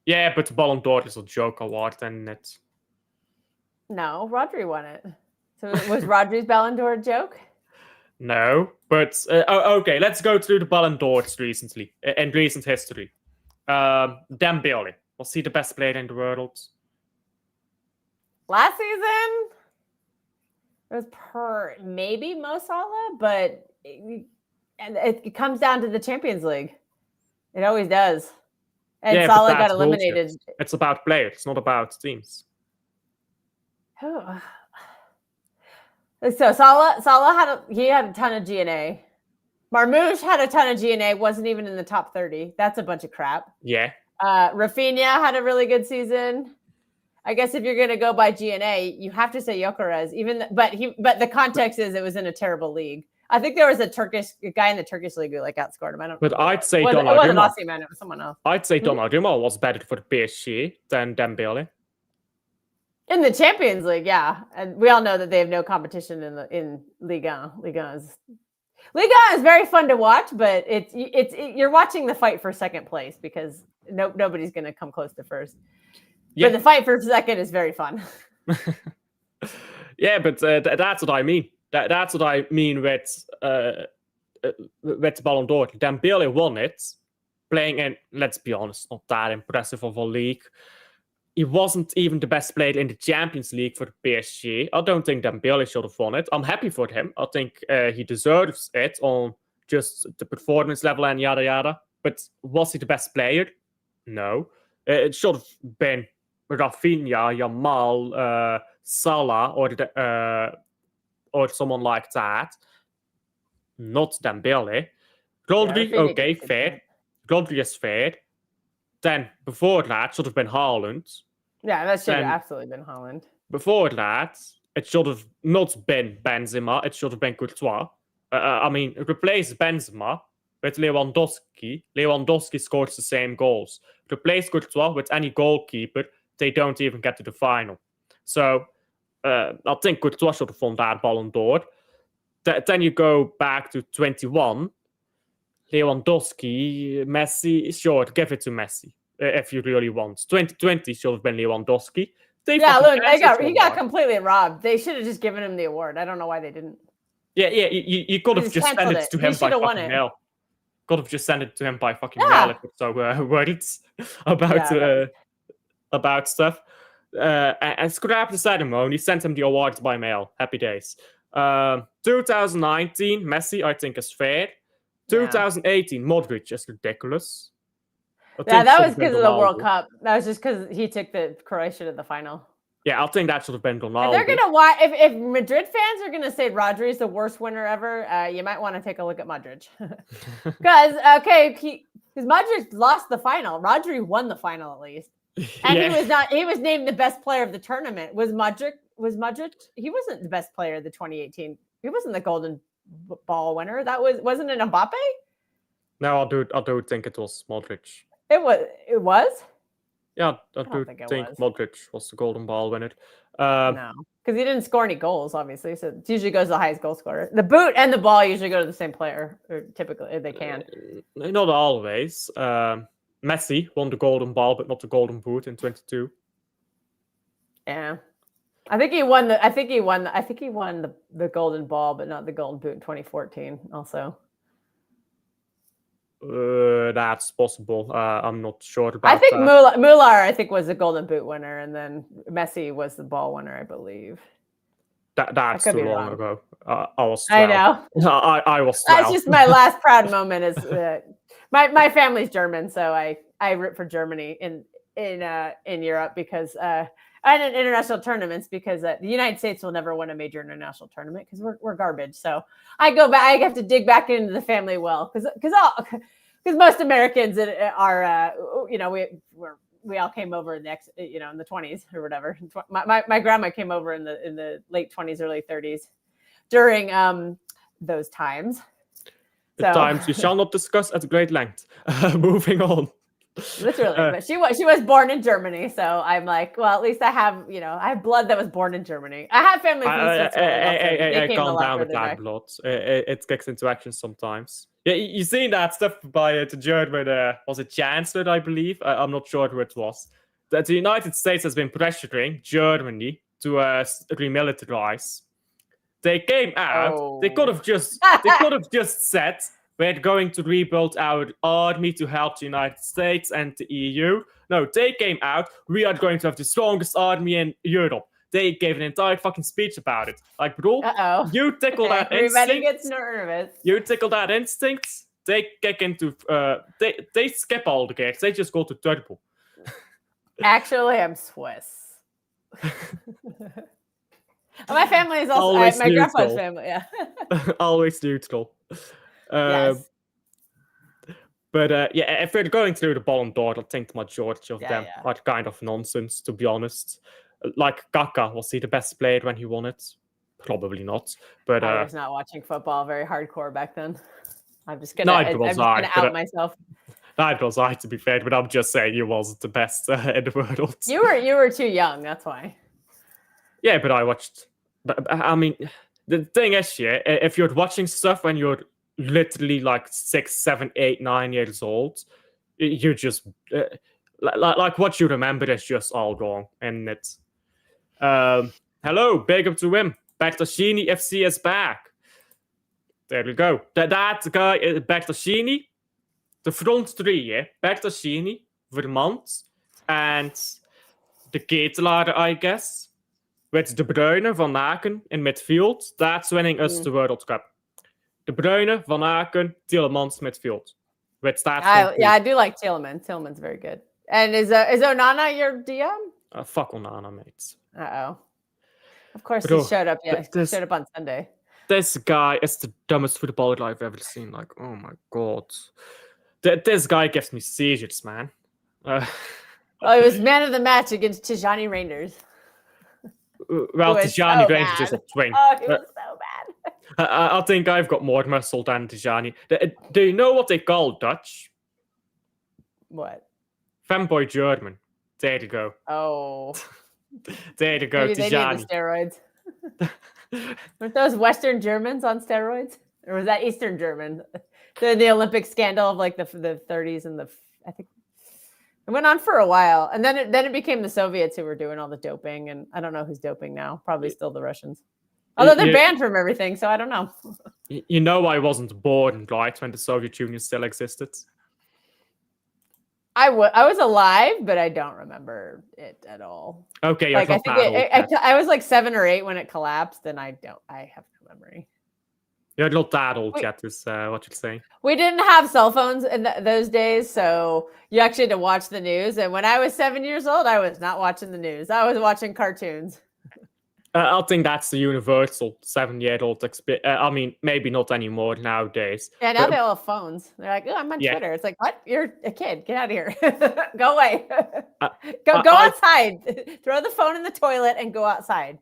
A: Yeah, but the Ballon d'Or is a joke award, and it's...
B: No, Rodri won it. So was Rodri's Ballon d'Or a joke?
A: No, but okay, let's go through the Ballon d'Ors recently, in recent history. Dembele, was he the best player in the world?
B: Last season, it was maybe Mo Salah, but it comes down to the Champions League. It always does. And Salah got eliminated.
A: Bullshit. It's about players, not about teams.
B: Oh. So Salah had a ton of GNA. Marmoush had a ton of GNA, wasn't even in the top 30. That's a bunch of crap.
A: Yeah.
B: Rafinha had a really good season. I guess if you're going to go by GNA, you have to say Gyökeres. But the context is it was in a terrible league. I think there was a guy in the Turkish league who like outscored him. I don't.
A: But I'd say
B: Donnarumma. It wasn't Osimhen, it was someone else.
A: I'd say Donnarumma was better for PSG than Dembele.
B: In the Champions League, yeah, and we all know that they have no competition in Ligue 1. Ligue 1 is very fun to watch, but you're watching the fight for second place because nobody's going to come close to first. Yeah. But the fight for second is very fun.
A: Yeah, but that's what I mean. That's what I mean with Ballon d'Or. Dembele won it, playing in, let's be honest, not that impressive of a league. He wasn't even the best player in the Champions League for PSG. I don't think Dembele should have won it. I'm happy for him. I think he deserves it on just the performance level and yada yada. But was he the best player? No. It should have been Rafinha, Yamal, Salah, or someone like that. Not Dembele. Rodri, okay, fair. Rodri is fair. Then before that should have been Haaland.
B: Yeah, that should have absolutely been Haaland.
A: Before that, it should have not been Benzema. It should have been Courtois. Replace Benzema with Lewandowski. Lewandowski scores the same goals. Replace Courtois with any goalkeeper. They don't even get to the final. So I think Courtois should have won that Ballon d'Or. Then you go back to 21. Lewandowski, Messi, sure, give it to Messi if you really want. 2020 should have been Lewandowski.
B: Yeah, look, he got completely robbed. They should have just given him the award. I don't know why they didn't.
A: Yeah, you could have just sent it to him by fucking mail. Could have just sent it to him by fucking mail if it's so worried about stuff. And scrap the ceremony, sent him the awards by mail. Happy days. 2019, Messi, I think, is fair. 2018, Modric is ridiculous.
B: Yeah, that was because of the World Cup. That was just because he took the Croatia to the final.
A: Yeah, I think that should have been Ronaldo.
B: They're gonna if Madrid fans are gonna say Rodri is the worst winner ever, you might want to take a look at Modric, because Modric lost the final. Rodri won the final at least, and he was named the best player of the tournament. Was Modric? He wasn't the best player of the 2018. He wasn't the Golden Ball winner. Wasn't it Mbappe?
A: No, I do think it was Modric.
B: It was.
A: Yeah, I do think Modric was the Golden Ball winner.
B: No, because he didn't score any goals, obviously. So it usually goes to the highest goal scorer. The boot and the ball usually go to the same player, or typically, if they can.
A: Not always. Messi won the Golden Ball, but not the Golden Boot in 22.
B: Yeah, I think he won the Golden Ball, but not the Golden Boot in 2014. Also.
A: That's possible. I'm not sure about that.
B: I think Muller, was the Golden Boot winner, and then Messi was the ball winner, I believe.
A: That's too long ago. I was 12.
B: I know.
A: I was 12.
B: That's just my last proud moment. Is my family's German, so I root for Germany in Europe because and in international tournaments because the United States will never win a major international tournament because we're garbage. So I go back. I have to dig back into the family well because most Americans are we all came over in the in the 20s or whatever. My grandma came over in the late 20s, early 30s during those times.
A: The times we shall not discuss at great length. Moving on.
B: Literally, but she was born in Germany, so I'm like, well, at least I have I have blood that was born in Germany. I have family from Switzerland.
A: Calm down with that blood. It kicks into action sometimes. Yeah, you seen that stuff by the German was it Chancellor, I believe. I'm not sure who it was. That the United States has been pressuring Germany to remilitarize. They came out. They could have just said, we're going to rebuild our army to help the United States and the EU. No, they came out. We are going to have the strongest army in Europe. They gave an entire fucking speech about it. Like, bro, you tickle that instinct.
B: Everybody gets nervous.
A: You tickle that instinct. They kick into. They skip all the gates. They just go to turbo.
B: Actually, I'm Swiss. My family is also my grandpa's family. Yeah,
A: always neutral.
B: Yes.
A: But if we're going through the Ballon d'Or, I think the majority of them are kind of nonsense, to be honest. Like Kaká, was he the best player when he won it? Probably not. But
B: I was not watching football very hardcore back then. I'm just gonna out myself.
A: Neither was I, to be fair, but I'm just saying he wasn't the best in the world.
B: You were too young, that's why.
A: Yeah, but I watched. But I mean, the thing is, if you're watching stuff when you're literally like 6, 7, 8, 9 years old, you just like what you remember is just all wrong, and it's hello, big up to him. Bertoscini FC is back. There we go. That guy, Bertoscini, the front three, Bertoscini, Vermont, and the Ketelaar, I guess, with De Bruyne, Van Aken in midfield. That's winning us the World Cup. De Bruyne, Van Aken, Tielemans midfield. With that.
B: I do like Tielemans. Tielemans very good. And is Onana your DM?
A: Fuck Onana, mates.
B: Of course, he showed up. Yeah, he showed up on Sunday.
A: This guy is the dumbest footballer I've ever seen. Like, oh my god, this guy gives me seizures, man.
B: He was man of the match against Tijani Rangers.
A: Well, Tijani Rangers is a twin.
B: Oh, he was so bad.
A: I think I've got more muscle than Tijani. Do you know what they call Dutch?
B: What?
A: Femboy German. There you go.
B: Oh.
A: There you go,
B: Maybe
A: Tijani.
B: They need the steroids. Weren't those Western Germans on steroids? Or was that Eastern German? The Olympic scandal of like the 30s and I think it went on for a while, and then it became the Soviets who were doing all the doping, and I don't know who's doping now. Probably still the Russians, although they're banned from everything. So I don't know.
A: You know, I wasn't born right when the Soviet Union still existed.
B: I was alive, but I don't remember it at all.
A: Okay,
B: like I think I was like 7 or 8 when it collapsed, and I have no memory.
A: You're not that old yet, is what you're saying.
B: We didn't have cell phones in those days, so you actually had to watch the news. And when I was 7 years old, I was not watching the news. I was watching cartoons.
A: I think that's the universal 7-year-old experience. I mean, maybe not anymore nowadays.
B: Yeah, now they all have phones. They're like, oh, I'm on Twitter. It's like, what? You're a kid. Get out of here. Go away. Go outside. Throw the phone in the toilet and go outside.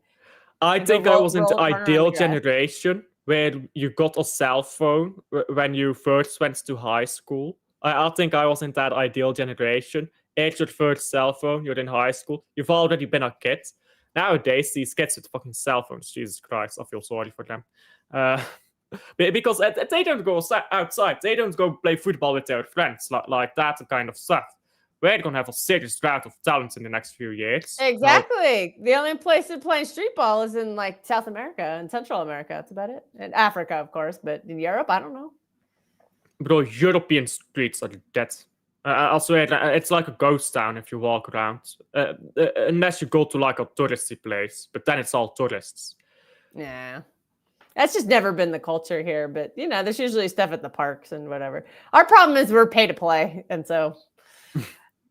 A: I think I was in the ideal generation where you got a cell phone when you first went to high school. I think I was in that ideal generation. Age your first cell phone, you're in high school. You've already been a kid. Nowadays, these kids with fucking cell phones, Jesus Christ, I feel sorry for them. Because they don't go outside. They don't go play football with their friends, like that kind of stuff. We're going to have a serious drought of talent in the next few years.
B: Exactly. The only place they're playing street ball is in like South America and Central America. That's about it. And Africa, of course, but in Europe, I don't know.
A: Bro, European streets are dead. Also, it's like a ghost town if you walk around. Unless you go to like a touristy place, but then it's all tourists.
B: Yeah. That's just never been the culture here, but you know, there's usually stuff at the parks and whatever. Our problem is we're pay to play, and so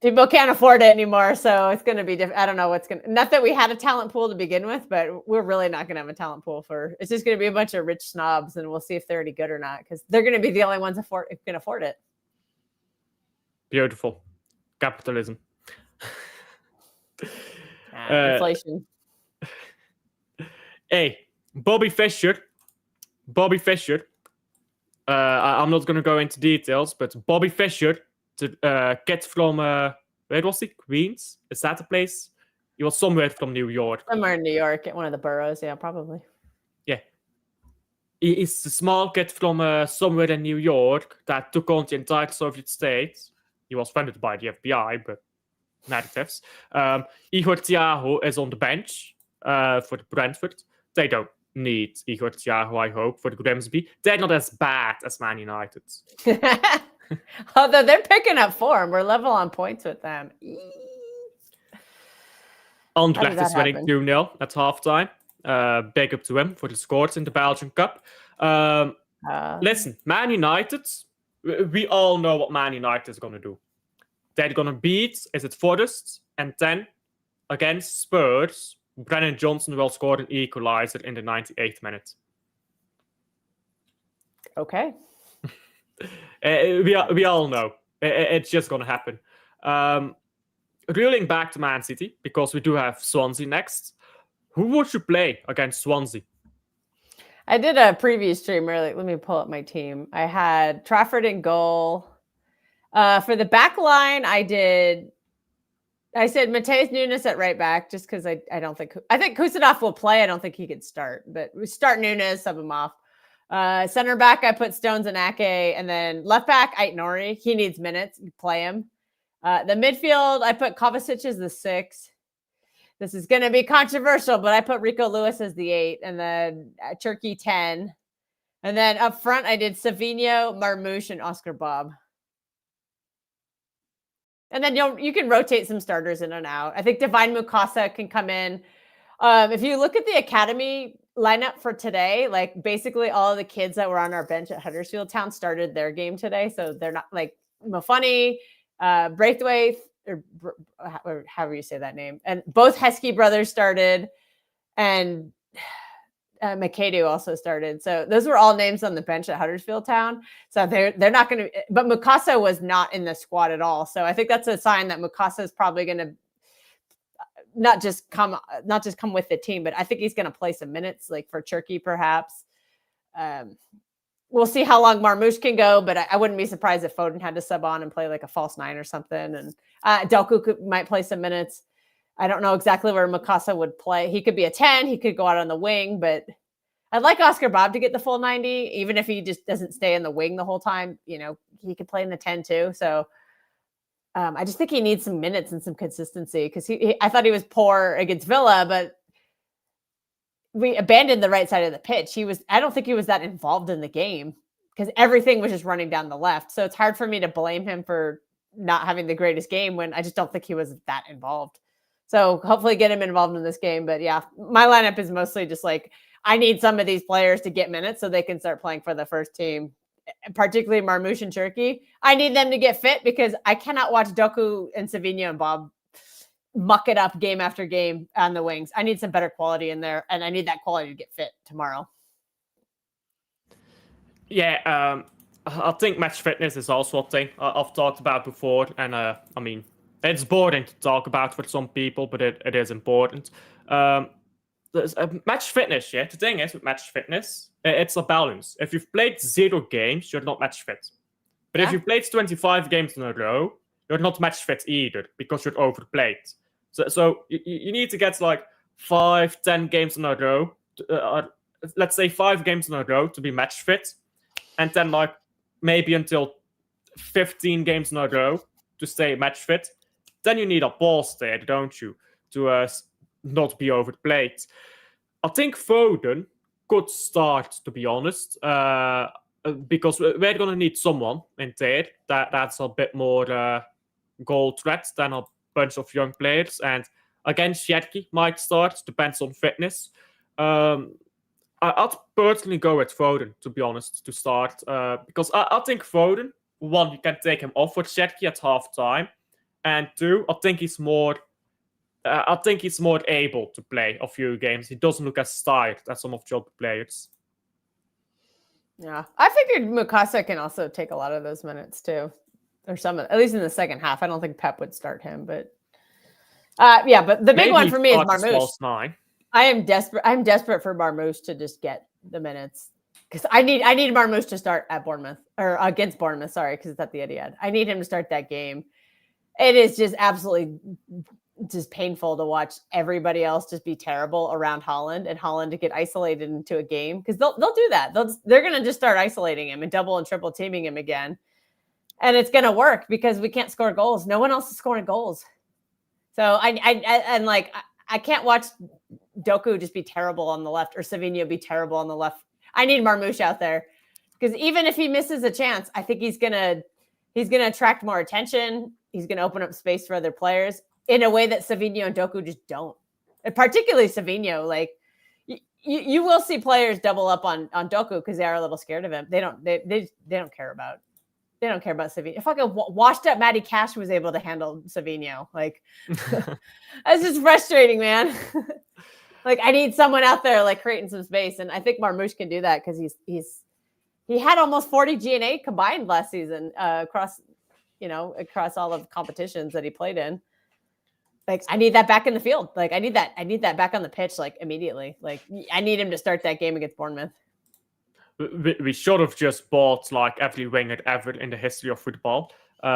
B: people can't afford it anymore, so it's going to be different. I don't know what's going to, not that we had a talent pool to begin with, but we're really not going to have a talent pool it's just going to be a bunch of rich snobs, and we'll see if they're any good or not, because they're going to be the only ones who can afford it.
A: Beautiful. Capitalism.
B: Inflation.
A: Hey, Bobby Fischer. I'm not going to go into details, but Bobby Fischer, the kid from where was he? Queens? Is that the place? He was somewhere from New York.
B: Somewhere in New York, at one of the boroughs. Yeah, probably.
A: Yeah. He's a small kid from somewhere in New York that took on the entire Soviet state. He was funded by the FBI, but narratives. Igor Thiago is on the bench for the Brentford. They don't need Igor Thiago, I hope, for the Grimsby. They're not as bad as Man United.
B: Although they're picking up form. We're level on points with them.
A: Anderlecht is winning 2-0 at halftime. Big up to him for the scores in the Belgian Cup. Listen, Man United, we all know what Man United is going to do. They're going to beat, is it Forest? And then against Spurs, Brennan Johnson will score an equalizer in the 98th minute.
B: Okay.
A: We all know. It's just going to happen. Reeling back to Man City, because we do have Swansea next. Who would you play against Swansea?
B: I did a preview stream earlier. Let me pull up my team. I had Trafford in goal. For the back line, I said Mateus Nunes at right back, just because I think Kusadov will play. I don't think he could start, but we start Nunes, sub him off. Center back, I put Stones and Ake, and then left back, Ait Nori. He needs minutes. You play him. The midfield, I put Kovacic as the 6. This is going to be controversial, but I put Rico Lewis as the 8, and then Turkey 10. And then up front, I did Savinho, Marmoush, and Oscar Bob. And then you can rotate some starters in and out. I think Divine Mukasa can come in. If you look at the academy lineup for today, like basically all of the kids that were on our bench at Huddersfield Town started their game today. So they're not like Mofani, Braithwaite, or however you say that name. And both Heskey brothers started, and McAdoo also started. So those were all names on the bench at Huddersfield Town. So they're not going to, but Mukasa was not in the squad at all. So I think that's a sign that Mukasa is probably going to not just come with the team, but I think he's going to play some minutes, like for Turkey, perhaps. We'll see how long Marmoush can go, but I wouldn't be surprised if Foden had to sub on and play like a false 9 or something. And Delku might play some minutes. I don't know exactly where Mukasa would play. He could be a 10. He could go out on the wing, but I'd like Oscar Bob to get the full 90, even if he just doesn't stay in the wing the whole time. He could play in the 10 too. So I just think he needs some minutes and some consistency because I thought he was poor against Villa, but we abandoned the right side of the pitch. I don't think he was that involved in the game because everything was just running down the left. So it's hard for me to blame him for not having the greatest game when I just don't think he was that involved. So hopefully get him involved in this game. But yeah, my lineup is mostly just like, I need some of these players to get minutes so they can start playing for the first team, particularly Marmoush and Cherki. I need them to get fit because I cannot watch Doku and Savinho and Bob muck it up game after game on the wings. I need some better quality in there, and I need that quality to get fit tomorrow.
A: Yeah, I think match fitness is also a thing I've talked about before, and I mean, it's boring to talk about for some people, but it is important. Match fitness, yeah. The thing is with match fitness, it's a balance. If you've played 0 games, you're not match fit. But if you've played 25 games in a row, you're not match fit either because you're overplayed. So you need to get like 5-10 games in a row, let's say 5 games in a row to be match fit, and then like maybe until 15 games in a row to stay match fit. Then you need a pause there, don't you, to not be overplayed. I think Foden could start, to be honest, because we're going to need someone in there that's a bit more goal threat than a bunch of young players. And again, Cherki might start, depends on fitness. I'd personally go with Foden, to be honest, to start, because I think Foden, one, you can take him off with Cherki at half time, and two, I think he's more able to play a few games. He doesn't look as tired as some of the other players.
B: Yeah, I figured Mukasa can also take a lot of those minutes too, or some, at least in the second half. I don't think Pep would start him, but yeah. But the big one for me is Marmoush. I am desperate. I'm desperate for Marmoush to just get the minutes because I need Marmoush to start at Bournemouth or against Bournemouth. Sorry, because it's at the Etihad. I need him to start that game. It is just absolutely just painful to watch everybody else just be terrible around Holland and Holland to get isolated into a game because they'll do that. They're going to just start isolating him and double and triple teaming him again. And it's going to work because we can't score goals. No one else is scoring goals. So I can't watch Doku just be terrible on the left or Savinho be terrible on the left. I need Marmoush out there because even if he misses a chance, I think he's going to attract more attention. He's going to open up space for other players in a way that Savinho and Doku just don't. And particularly Savinho, like you will see players double up on Doku because they are a little scared of him. They don't care about Savinho. If washed up Matty Cash was able to handle Savinho, like that's just frustrating, man. Like I need someone out there like creating some space, and I think Marmoush can do that because he had almost 40 G&A combined last season across all of the competitions that he played in. Like I need that back in the field. Like I need that back on the pitch like immediately. Like I need him to start that game against Bournemouth.
A: We should have just bought like every winger ever in the history of football. We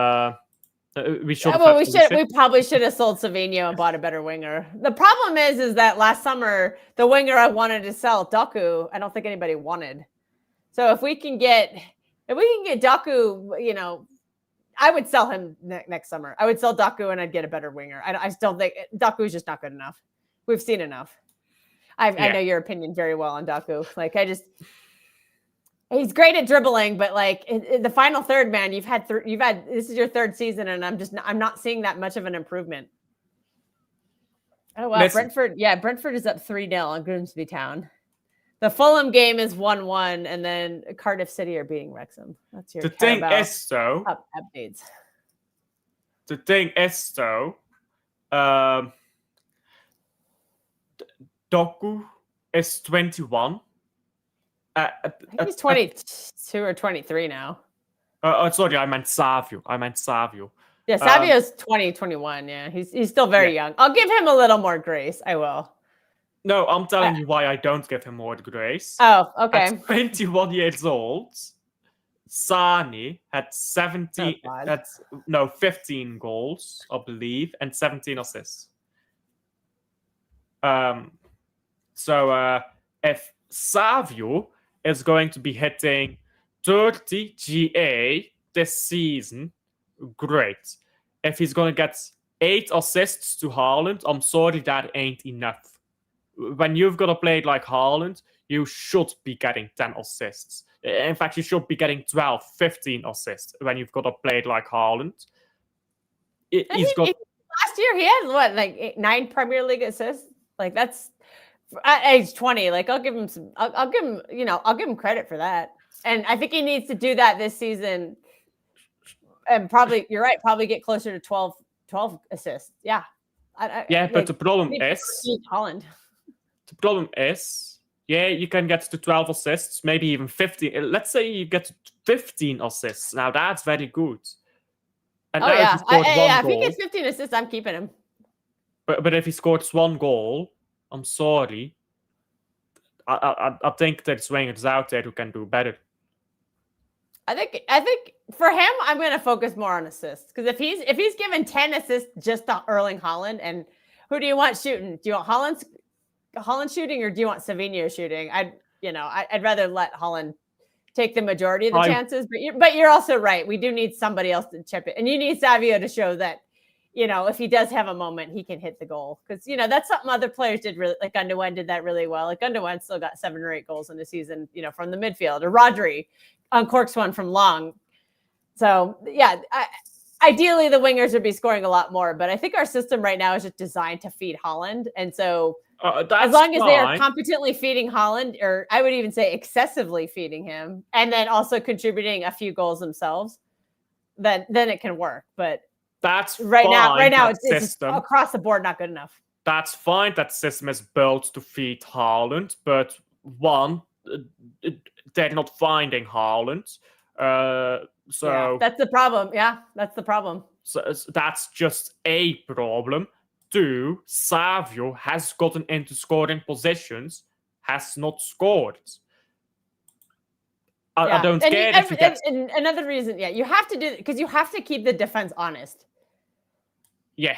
B: probably should have sold Savinho and bought a better winger. The problem is that last summer the winger I wanted to sell, Doku, I don't think anybody wanted. So if we can get Doku, I would sell him next summer. I would sell Doku and I'd get a better winger. I still think Doku is just not good enough. We've seen enough. I know your opinion very well on Doku. Like he's great at dribbling, but like in the final third, man, you've had this is your third season, and I'm not seeing that much of an improvement. Oh wow, Brentford is up 3-0 on Grimsby Town. The Fulham game is 1-1, and then Cardiff City are beating Wrexham. That's your updates.
A: The thing is, though, Doku is 21.
B: I think he's 22 or 23 now.
A: Sorry, I meant Savio.
B: Yeah, Savio's 2021. Yeah, he's still very young. I'll give him a little more grace. I will. No,
A: I'm telling you why I don't give him more grace.
B: Oh, okay.
A: At 21 years old, Sani had 15 goals, I believe, and 17 assists. So if Savio is going to be hitting 30 GA this season, great. If he's going to get 8 assists to Haaland, I'm sorry, that ain't enough. When you've got a player like Haaland, you should be getting 10 assists. In fact, you should be getting 12, 15 assists when you've got a player like Haaland.
B: Last year he had what, like 9 Premier League assists? Like, that's at age 20. Like, I'll give him some. I'll give him. I'll give him credit for that. And I think he needs to do that this season. And probably, you're right. Probably get closer to 12 assists. Yeah.
A: But the problem is
B: Haaland.
A: The problem is, you can get to 12 assists, maybe even 15. Let's say you get to 15 assists. Now that's very good. And
B: if he gets 15 assists, I'm keeping him.
A: But if he scores 1 goal, I'm sorry. I think there's swingers out there who can do better.
B: I think for him, I'm going to focus more on assists, because if he's given 10 assists just to Erling Haaland, and who do you want shooting? Do you want Haaland shooting, or do you want Savinho shooting? I'd rather let Haaland take the majority of the chances. But you're also right. We do need somebody else to chip it, and you need Savio to show that, if he does have a moment, he can hit the goal, because that's something other players did really. Like Gundogan did that really well. Like Gundogan still got 7 or 8 goals in the season, from the midfield, or Rodri uncorks one from long. So yeah, ideally the wingers would be scoring a lot more, but I think our system right now is just designed to feed Haaland, and so. As long as they are competently feeding Haaland, or I would even say excessively feeding him, and then also contributing a few goals themselves, then it can work. But
A: that's
B: right now it's across the board not good enough.
A: That's fine. That system is built to feed Haaland, but they're not finding Haaland. So
B: that's the problem. Yeah, that's the problem.
A: So that's just a problem. 2, Savio has gotten into scoring positions, has not scored. I don't care if you get...
B: And another reason, you have to do it because you have to keep the defense honest.
A: Yeah.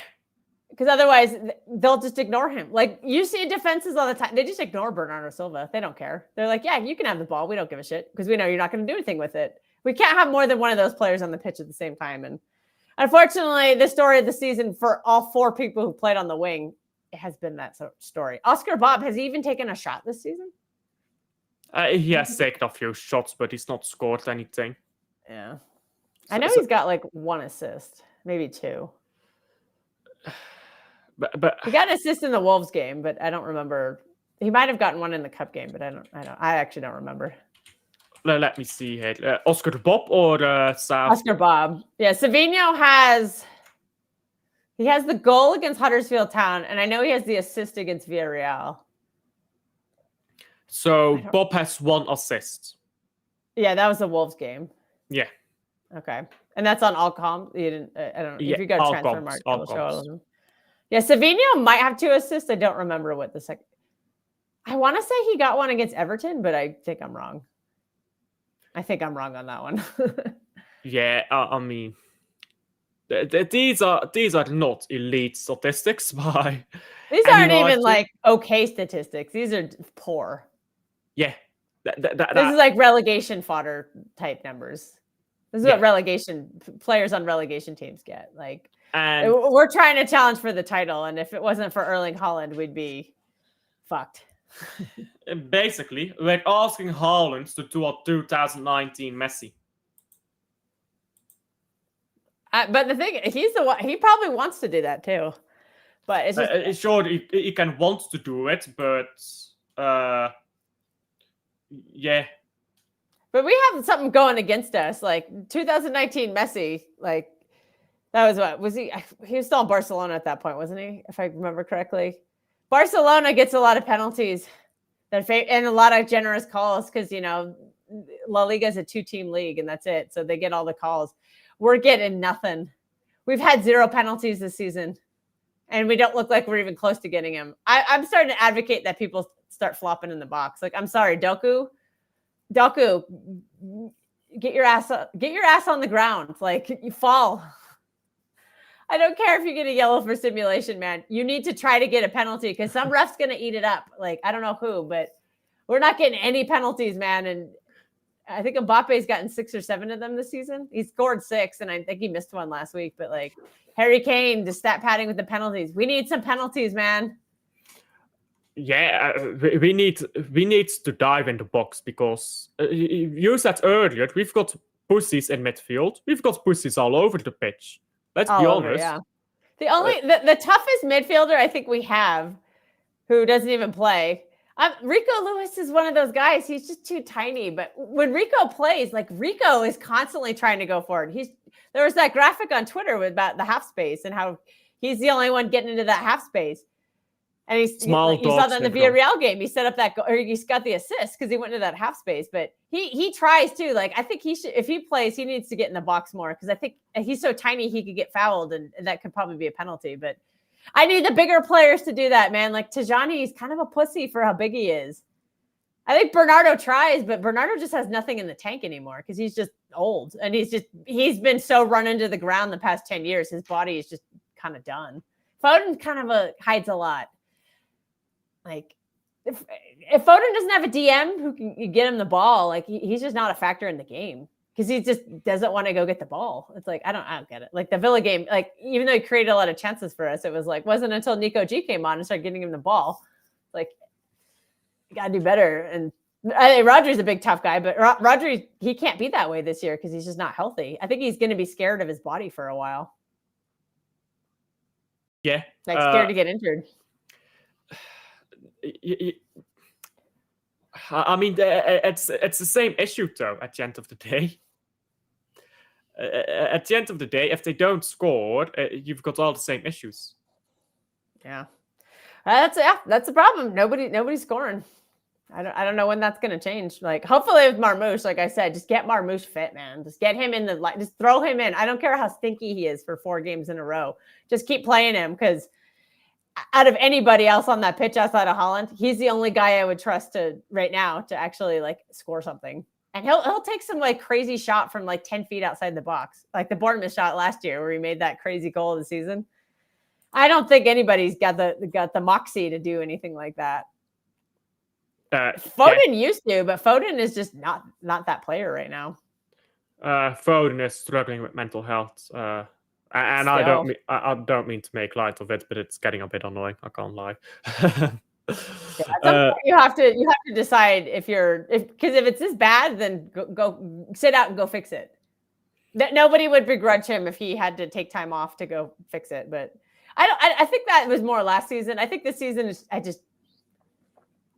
B: Because otherwise, they'll just ignore him. Like, you see defenses all the time. They just ignore Bernardo Silva. They don't care. They're like, you can have the ball. We don't give a shit, because we know you're not going to do anything with it. We can't have more than one of those players on the pitch at the same time. And unfortunately, the story of the season for all 4 people who played on the wing, it has been that story. Oscar Bob, has he even taken a shot this season?
A: He has taken a few shots, but he's not scored anything.
B: Yeah. I know he's got like 1 assist, maybe 2.
A: But
B: he got an assist in the Wolves game, but I don't remember. He might have gotten 1 in the Cup game, but I actually don't remember.
A: Let me see here. Oscar Bob or Sav?
B: Oscar Bob. Yeah, Savinho has the goal against Huddersfield Town, and I know he has the assist against Villarreal.
A: So Bob has 1 assist.
B: Yeah, that was the Wolves game.
A: Yeah.
B: Okay, and that's on all comp. You didn't. I don't know if you go to transfer market. It'll show all of them. Yeah, Savinho might have 2 assists. I don't remember what the second. I want to say he got 1 against Everton, but I think I'm wrong. I think I'm wrong on that one.
A: Yeah, I mean, these are not elite statistics.
B: These aren't even like okay statistics. These are poor.
A: Yeah,
B: this is like relegation fodder type numbers. This is what players on relegation teams get. Like, and we're trying to challenge for the title, and if it wasn't for Erling Haaland, we'd be fucked.
A: Basically, we're asking Haaland to do a 2019 Messi.
B: But the thing, he's the one. He probably wants to do that too. But it's just,
A: sure he can want to do it, but yeah.
B: But we have something going against us. Like 2019 Messi, like that was what was he? He was still in Barcelona at that point, wasn't he? If I remember correctly. Barcelona gets a lot of penalties and a lot of generous calls because, La Liga is a 2-team league and that's it. So they get all the calls. We're getting nothing. We've had 0 penalties this season and we don't look like we're even close to getting them. I'm starting to advocate that people start flopping in the box. Like, I'm sorry, Doku, get your ass on the ground. Like, you fall. I don't care if you get a yellow for simulation, man. You need to try to get a penalty because some ref's going to eat it up. Like, I don't know who, but We're not getting any penalties, man. And I think Mbappe's gotten 6 or 7 of them this season. He scored 6, and I think he missed one last week. But like Harry Kane, just stat padding with the penalties. We need some penalties, man.
A: Yeah, we need to dive in the box because you said earlier we've got pussies in midfield. We've got pussies all over the pitch. Let's be honest.
B: Yeah. The toughest midfielder I think we have, who doesn't even play. Rico Lewis is one of those guys. He's just too tiny. But when Rico plays, like Rico is constantly trying to go forward. There was that graphic on Twitter about the half space and how he's the only one getting into that half space. And you saw that in the Villarreal game. He set up that, or he's got the assist because he went into that half space. But he tries too. Like I think he should, if he plays, he needs to get in the box more because I think he's so tiny he could get fouled, and that could probably be a penalty. But I need the bigger players to do that, man. Like Tijani, he's kind of a pussy for how big he is. I think Bernardo tries, but Bernardo just has nothing in the tank anymore because he's just old, and he's been so run into the ground the past 10 years. His body is just kind of done. Foden kind of hides a lot. Like if Foden doesn't have a DM who can get him the ball, like he's just not a factor in the game because he just doesn't want to go get the ball. It's like I don't get it. Like the Villa game, like even though he created a lot of chances for us, it was like wasn't until Nico G came on and started getting him the ball. Like you gotta do better. And I think Rodri's a big tough guy, but Rodri he can't be that way this year because he's just not healthy. I think he's going to be scared of his body for a while.
A: Yeah,
B: like scared to get injured.
A: I mean, it's the same issue though. At the end of the day, if they don't score, you've got all the same issues.
B: Yeah, that's the problem. Nobody's scoring. I don't know when that's going to change. Like hopefully with Marmoush, like I said, just get Marmoush fit, man. Just get him in just throw him in. I don't care how stinky he is for 4 games in a row. Just keep playing him because out of anybody else on that pitch outside of Haaland, he's the only guy I would trust right now to actually like score something. And he'll take some like crazy shot from like 10 feet outside the box, like the Bournemouth shot last year where he made that crazy goal of the season. I don't think anybody's got the moxie to do anything like that. Foden used to, but Foden is just not that player right now.
A: Foden is struggling with mental health. And I don't mean to make light of it, but it's getting a bit annoying. I can't lie.
B: You have to decide because if it's this bad, then go sit out and go fix it. Nobody would begrudge him if he had to take time off to go fix it. But I think that was more last season. I think this season is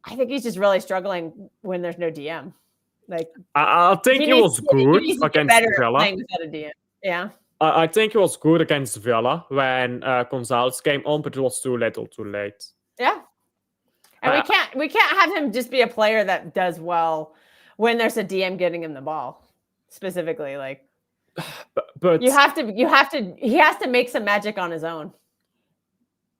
B: I think he's just really struggling when there's no DM. Like
A: I think he was good against Villa.
B: Without a DM. Yeah.
A: I think he was good against Villa when Gonzalez came on, but it was too little, too late.
B: Yeah, and we can't have him just be a player that does well when there's a DM getting him the ball specifically. Like, but he has to make some magic on his own.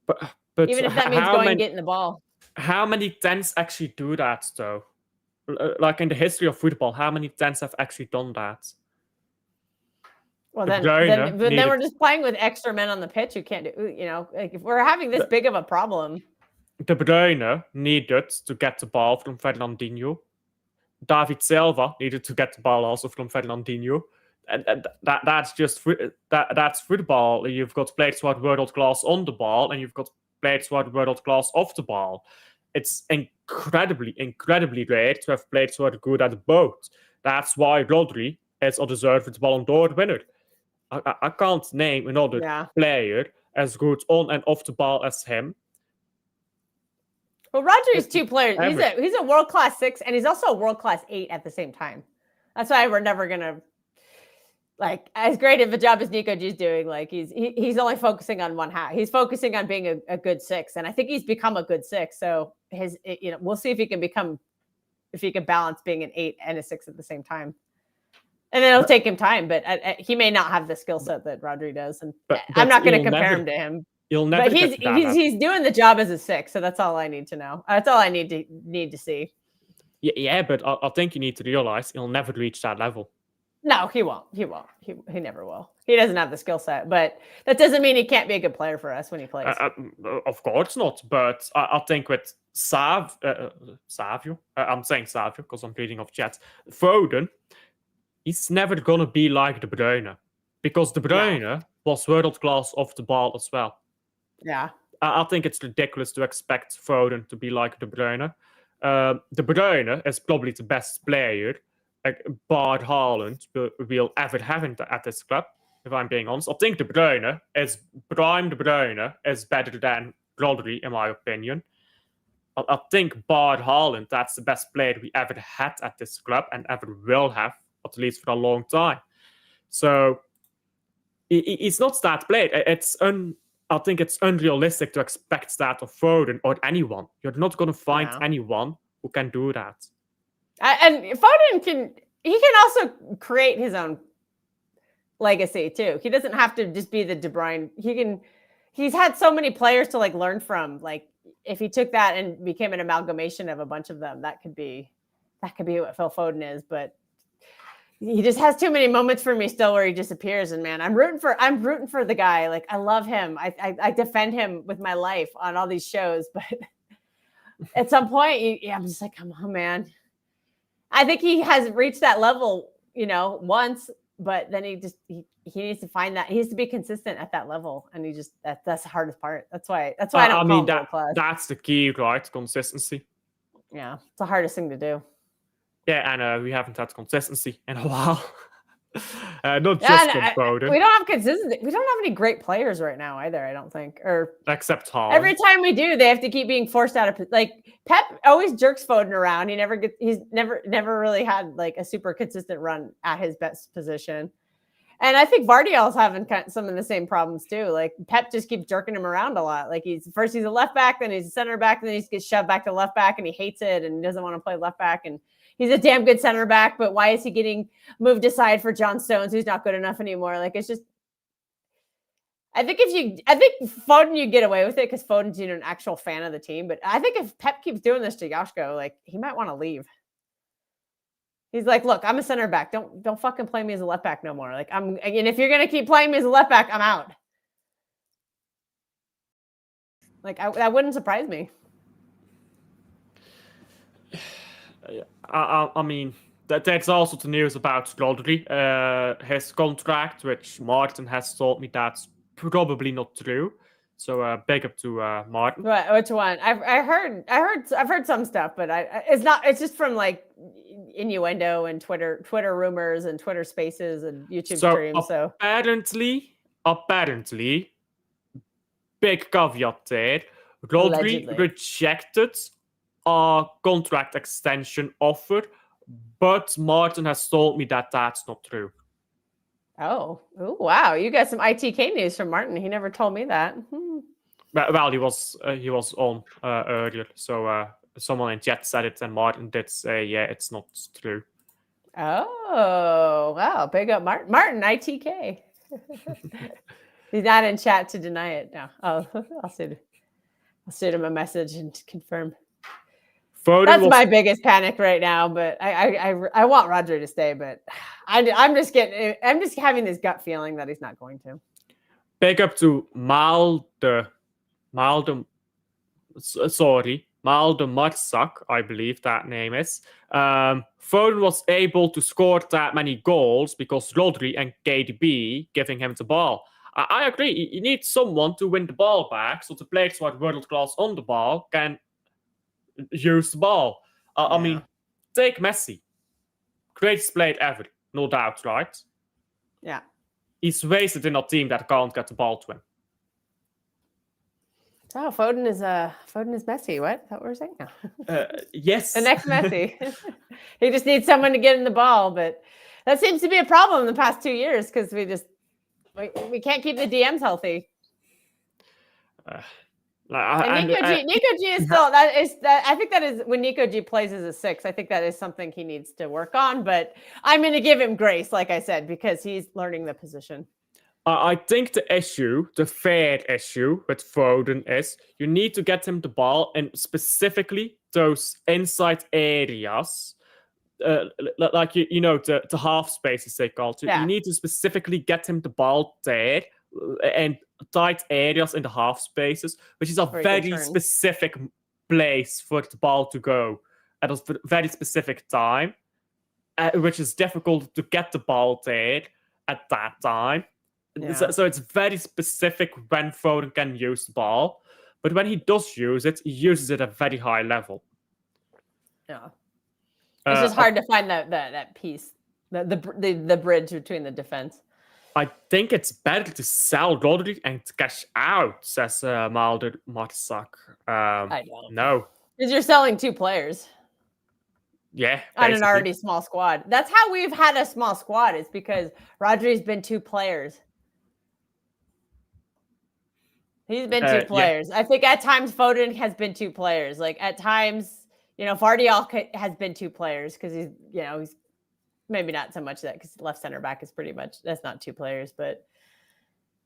A: But
B: even if that means going and getting the ball.
A: How many 10s actually do that though? Like in the history of football, how many 10s have actually done that?
B: Well, then we're just playing with extra men on the pitch who can't do, like if we're having this big of a problem.
A: De Bruyne needed to get the ball from Fernandinho. David Silva needed to get the ball also from Fernandinho. And that's just that's football. You've got players who are world class on the ball, and you've got players who are world class off the ball. It's incredibly rare to have players who are good at both. That's why Rodri is a deserved Ballon d'Or winner. I can't name another player as good on and off the ball as him.
B: Well, Rodri's 2 players. He's a world-class 6, and he's also a world-class 8 at the same time. That's why we're never going to, like, as great of a job as Nico G's doing, like, he's only focusing on one half. He's focusing on being a good 6, and I think he's become a good 6. So we'll see if he can balance being an 8 and a 6 at the same time. And then it'll take him time, but he may not have the skill set that Rodri does. And but I'm not going to compare him to him.
A: You'll never.
B: But he's doing the job as a 6, so that's all I need to know. That's all I need to see.
A: Yeah, but I think you need to realize he'll never reach that level.
B: No, he won't. He won't. He never will. He doesn't have the skill set, but that doesn't mean he can't be a good player for us when he plays.
A: Of course not, but I think with Savio, I'm saying Savio because I'm reading off chat. Foden, he's never gonna be like De Bruyne because De Bruyne was world class off the ball as well.
B: Yeah.
A: I think it's ridiculous to expect Foden to be like De Bruyne. De Bruyne is probably the best player Bart Haaland will ever have at this club, if I'm being honest. I think De Bruyne is prime. De Bruyne is better than Rodri, in my opinion. I think Bart Haaland, that's the best player we ever had at this club and ever will have, at least for a long time. So it's not that player. I think it's unrealistic to expect that of Foden or anyone. You're not going to find anyone who can do that.
B: And Foden can also create his own legacy too. He doesn't have to just be the De Bruyne. He's had so many players to like learn from. Like if he took that and became an amalgamation of a bunch of them, that could be what Phil Foden is. But he just has too many moments for me still where he disappears. And man, I'm rooting for the guy. Like I love him. I defend him with my life on all these shows, but at some point, I'm just like, come on, man. I think he has reached that level, once, but then he needs to find that he needs to be consistent at that level, and that's the hardest part. That's why I don't call him world class.
A: That's the key, right? Consistency.
B: Yeah, it's the hardest thing to do.
A: Yeah, and we haven't had consistency in a while. Not just from Foden.
B: We don't have consistency. We don't have any great players right now either, I don't think. Or
A: except Haaland.
B: Every time we do, they have to keep being forced out of like Pep always jerks Foden around. He's never really had like a super consistent run at his best position. And I think Vardiel's having some of the same problems too. Like Pep just keeps jerking him around a lot. Like he's a left back, then he's a center back, then he gets shoved back to left back, and he hates it and he doesn't want to play left back. And he's a damn good center back, but why is he getting moved aside for John Stones, who's not good enough anymore? Like it's just. I think Foden, you get away with it because Foden's an actual fan of the team. But I think if Pep keeps doing this to Joshko, like he might want to leave. He's like, look, I'm a center back. Don't fucking play me as a left back no more. Like and if you're gonna keep playing me as a left back, I'm out. Like that wouldn't surprise me.
A: I mean, that's also the news about Rodri. His contract, which Martin has told me that's probably not true. So big up to Martin.
B: Which one? I've heard some stuff, but it's not. It's just from like innuendo and Twitter rumors and Twitter Spaces and YouTube streams. So
A: apparently, big caveat there. Rodri rejected a contract extension offer, but Martin has told me that that's not true.
B: Oh, wow! You got some ITK news from Martin. He never told me that.
A: Well, he was on earlier, so someone in chat said it, and Martin did say, "Yeah, it's not true."
B: Oh, wow! Big up, Martin ITK. He's not in chat to deny it. No, I'll send him a message and confirm. That's my biggest panic right now, but I want Rodri to stay, but I'm just having this gut feeling that he's not going to.
A: Big up to Malde Marsak, I believe that name is. Foden was able to score that many goals because Rodri and KDB giving him the ball. I agree. You need someone to win the ball back, so the players who are world class on the ball can use the ball. I mean, take Messi. Greatest player ever, no doubt, right?
B: Yeah.
A: He's wasted in a team that can't get the ball to him.
B: Oh, Foden is Messi. What? Is that what we're saying now?
A: Yes.
B: The next Messi. He just needs someone to get in the ball, but that seems to be a problem in the past 2 years because we can't keep the DMs healthy. Nico G is still I think that is when Nico G plays as a 6. I think that is something he needs to work on, but I'm going to give him grace, like I said, because he's learning the position.
A: I think the fair issue with Foden is you need to get him the ball in specifically those inside areas like the half spaces they call it. You need to specifically get him the ball there and tight areas in the half spaces, which is a very specific place for the ball to go at a very specific time, which is difficult to get the ball there at that time. Yeah. So it's very specific when Foden can use the ball, but when he does use it, he uses it at a very high level.
B: Yeah. It's just hard to find that piece, the bridge between the defense.
A: I think it's better to sell Rodri and cash out, says Mulder Marsak.
B: I don't.
A: No.
B: Because you're selling 2 players.
A: Yeah.
B: On an already small squad. That's how we've had a small squad. It's because Rodri's been 2 players. He's been 2 players. Yeah. I think at times Foden has been 2 players. Like at times, Vardiol has been 2 players because he's maybe not so much that because left center back is pretty much that's not 2 players, but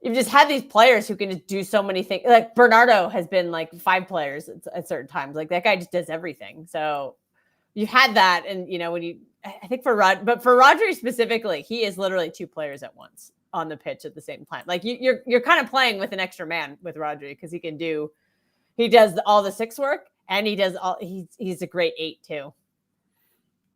B: you've just had these players who can just do so many things. Like Bernardo has been like 5 players at certain times. Like that guy just does everything. So you've had that, and I think for Rodri specifically, he is literally 2 players at once on the pitch at the same time. Like you're kind of playing with an extra man with Rodri because he does all the 6 work and he does all he's a great 8 too.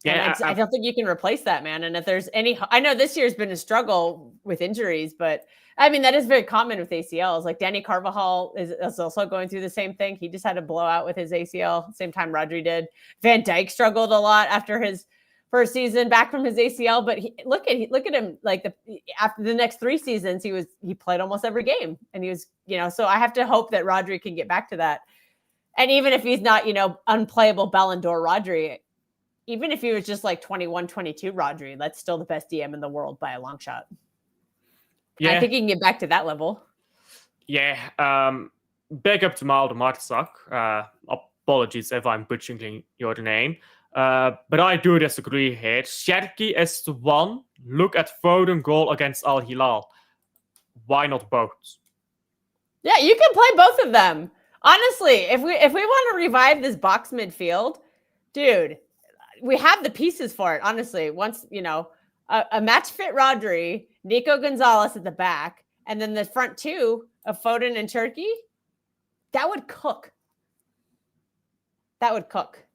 B: Yeah, I don't think you can replace that, man. And if there's I know this year's been a struggle with injuries, but I mean that is very common with ACLs. Like Danny Carvajal is also going through the same thing. He just had a blowout with his ACL, same time Rodri did. Van Dijk struggled a lot after his first season back from his ACL, but look at him. Like after the next 3 seasons, he played almost every game, and he was So I have to hope that Rodri can get back to that. And even if he's not unplayable Ballon d'Or Rodri, even if he was just like 21, 22 Rodri, that's still the best DM in the world by a long shot. Yeah, I think he can get back to that level.
A: Yeah, big up to Maldo Martzak. Apologies if I'm butchering your name. But I do disagree here. Cherki is the one. Look at Foden goal against Al Hilal. Why not both?
B: Yeah, you can play both of them. Honestly, if we want to revive this box midfield, dude, we have the pieces for it. Honestly, once a match fit Rodri, Nico Gonzalez at the back, and then the front 2 of Foden and Cherki, that would cook. That would cook.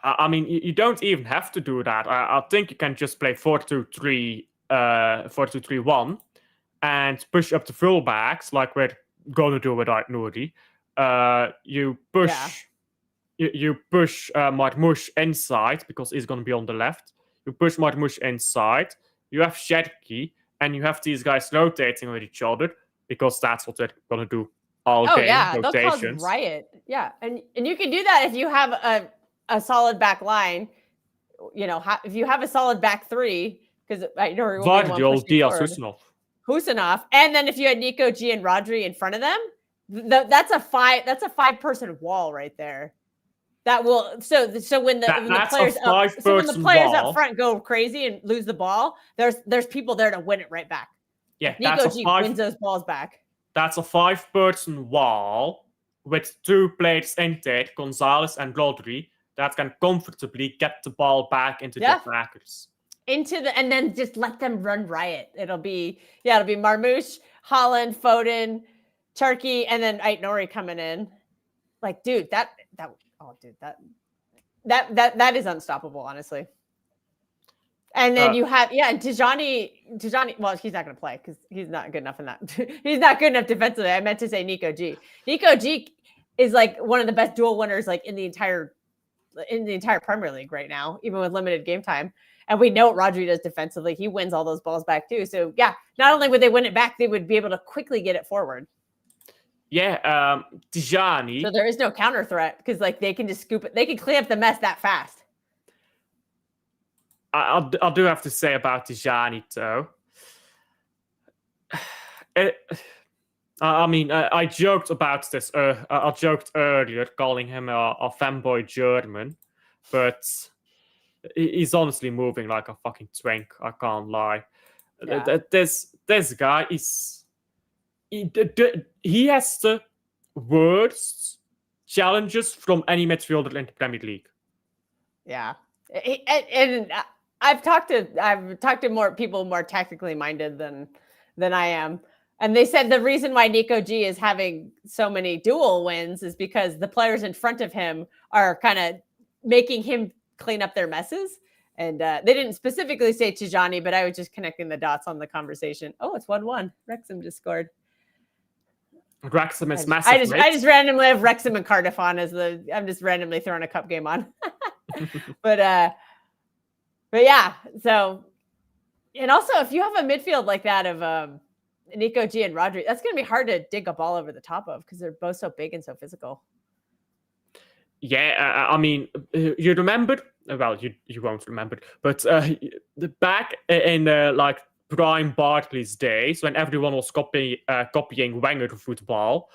A: I mean, you don't even have to do that. I think you can just play 4-2-3, 4-2-3-1, and push up the fullbacks like we're gonna do without Nouri. You push. Yeah. You push Marmoush inside because he's going to be on the left. You push Marmoush inside. You have Cherki, and you have these guys rotating with each other because that's what they're going to do all game.
B: Yeah, rotations. They'll cause riot. Yeah, and you can do that if you have a solid back line. If you have a solid back 3, because
A: Vardiol, Diaz,
B: Husanov, and then if you had Nico G and Rodri in front of them, that's a 5-person wall right there. That will so when the players up front go crazy and lose the ball, there's people there to win it right back.
A: Yeah,
B: Nico G wins those balls back.
A: That's a 5-person wall with 2 players in it, Gonzalez and Rodri, that can comfortably get the ball back into the attackers.
B: And then just let them run riot. It'll be Marmoush, Haaland, Foden, Cherki, and then Ait-Nouri coming in. Like, dude, that is unstoppable, honestly. And then you have Tijani. Well, he's not going to play because he's not good enough in that. He's not good enough defensively. I meant to say Nico G. Nico G is like one of the best dual winners like in the entire Premier League right now, even with limited game time. And we know what Rodri does defensively. He wins all those balls back too. So yeah, not only would they win it back, they would be able to quickly get it forward.
A: Yeah, Tijani.
B: So there is no counter threat because like they can just scoop it. They can clean up the mess that fast.
A: I do have to say about Tijani though. I joked about this. I joked earlier calling him a fanboy German, but he's honestly moving like a fucking twink. I can't lie. Yeah. This guy is. He has the worst challenges from any midfielder in the Premier League.
B: Yeah. And I've talked to more people more tactically minded than I am. And they said the reason why Nico G is having so many dual wins is because the players in front of him are kind of making him clean up their messes. And they didn't specifically say Tijani, but I was just connecting the dots on the conversation. Oh, it's 1-1. Wrexham just scored.
A: Wrexham is massive.
B: I just randomly have Wrexham and Cardiff on I'm just randomly throwing a cup game on. But yeah, so, and also if you have a midfield like that of Nico G and Rodri, that's going to be hard to dig a ball over the top of because they're both so big and so physical.
A: Yeah, I mean, you remember? Well, you won't remember, but the back in like prime Barclays days when everyone was copying Wenger football,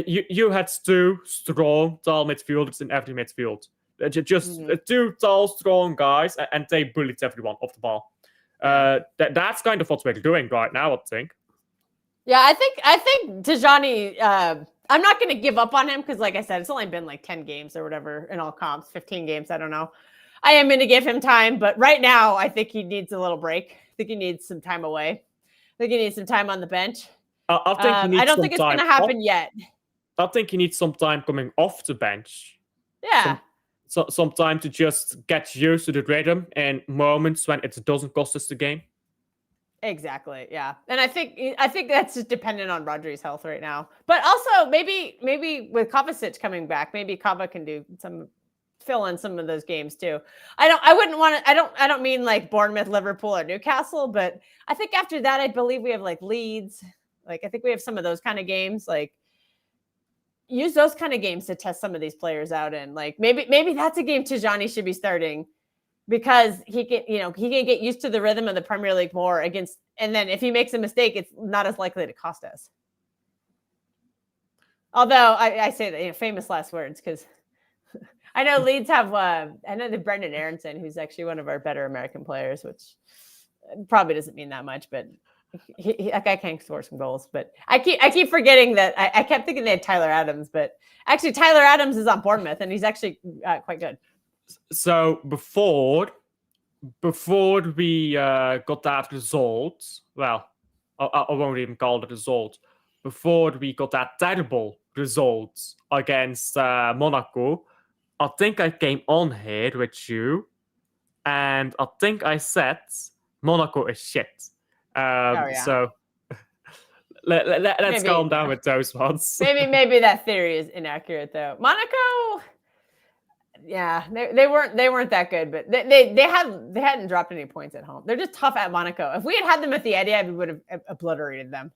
A: you had two strong, tall midfielders in every midfield. Just two tall, strong guys, and they bullied everyone off the ball. That's kind of what we're doing right now, I think.
B: Yeah, I think Tijani. I'm not going to give up on him because, like I said, it's only been like 10 games or whatever in all comps, 15 games. I don't know. I am going to give him time, but right now I think he needs a little break. I think he needs some time away. I think he needs some time on the bench. I don't think it's going to happen yet.
A: I think he needs some time coming off the bench.
B: Yeah.
A: Some time to just get used to the rhythm and moments when it doesn't cost us the game.
B: Exactly. Yeah. And I think that's just dependent on Rodri's health right now. But also maybe with Kovacic coming back, maybe Kava can fill in some of those games too. I don't mean like Bournemouth, Liverpool, or Newcastle, but I think after that, I believe we have like Leeds. Like I think we have some of those kind of games. Like use those kind of games to test some of these players out. And like maybe that's a game Tijani should be starting. Because he can get used to the rhythm of the Premier League more and then if he makes a mistake, it's not as likely to cost us. Although I say that, famous last words, because I know Leeds have, I know the Brendan Aronson, who's actually one of our better American players, which probably doesn't mean that much, but that guy can score some goals. But I keep forgetting that I kept thinking they had Tyler Adams, but actually Tyler Adams is on Bournemouth and he's actually quite good.
A: So before we got that result, well, I won't even call it a result. Before we got that terrible result against Monaco, I think I came on here with you, and I think I said Monaco is shit. So let's calm down with those ones.
B: Maybe that theory is inaccurate though. Monaco. Yeah, they weren't that good, but they hadn't dropped any points at home. They're just tough at Monaco. If we had them at the Etihad, we would have obliterated them.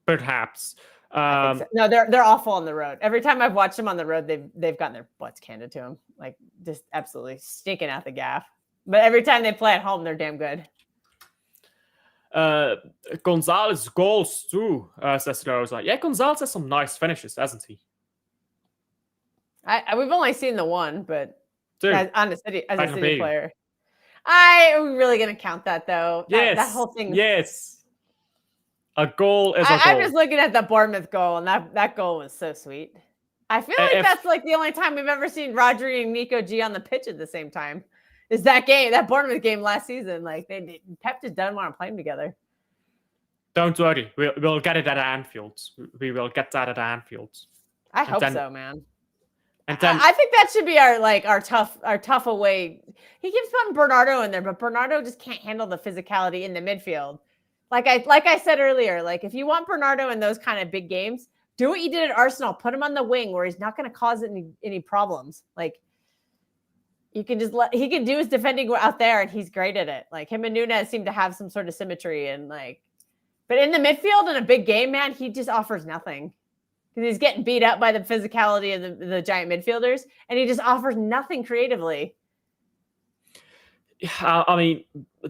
A: Perhaps.
B: So. No, they're awful on the road. Every time I've watched them on the road, they've gotten their butts handed to them, like just absolutely stinking out the gaff. But every time they play at home, they're damn good.
A: Gonzalez goals too, says Rosa. Yeah, Gonzalez has some nice finishes, hasn't he?
B: We've only seen the one, but as a City player. Are we really going to count that though?
A: Yes.
B: That whole thing.
A: Yes. A goal is a goal.
B: I'm just looking at the Bournemouth goal, and that goal was so sweet. I feel like that's like the only time we've ever seen Rodri and Nico G on the pitch at the same time. Is that Bournemouth game last season? Like Pep just doesn't want to play them together.
A: Don't worry, we'll get it at Anfield. We will get that at Anfield.
B: I hope so, man.
A: And then
B: I think that should be our tough away. He keeps putting Bernardo in there, but Bernardo just can't handle the physicality in the midfield. Like I said earlier, like if you want Bernardo in those kind of big games, do what you did at Arsenal. Put him on the wing where he's not going to cause any problems. Like you can he can do his defending out there, and he's great at it. Like him and Nunes seem to have some sort of symmetry, and but in the midfield in a big game, man, he just offers nothing. Because he's getting beat up by the physicality of the giant midfielders, and he just offers nothing creatively.
A: I mean,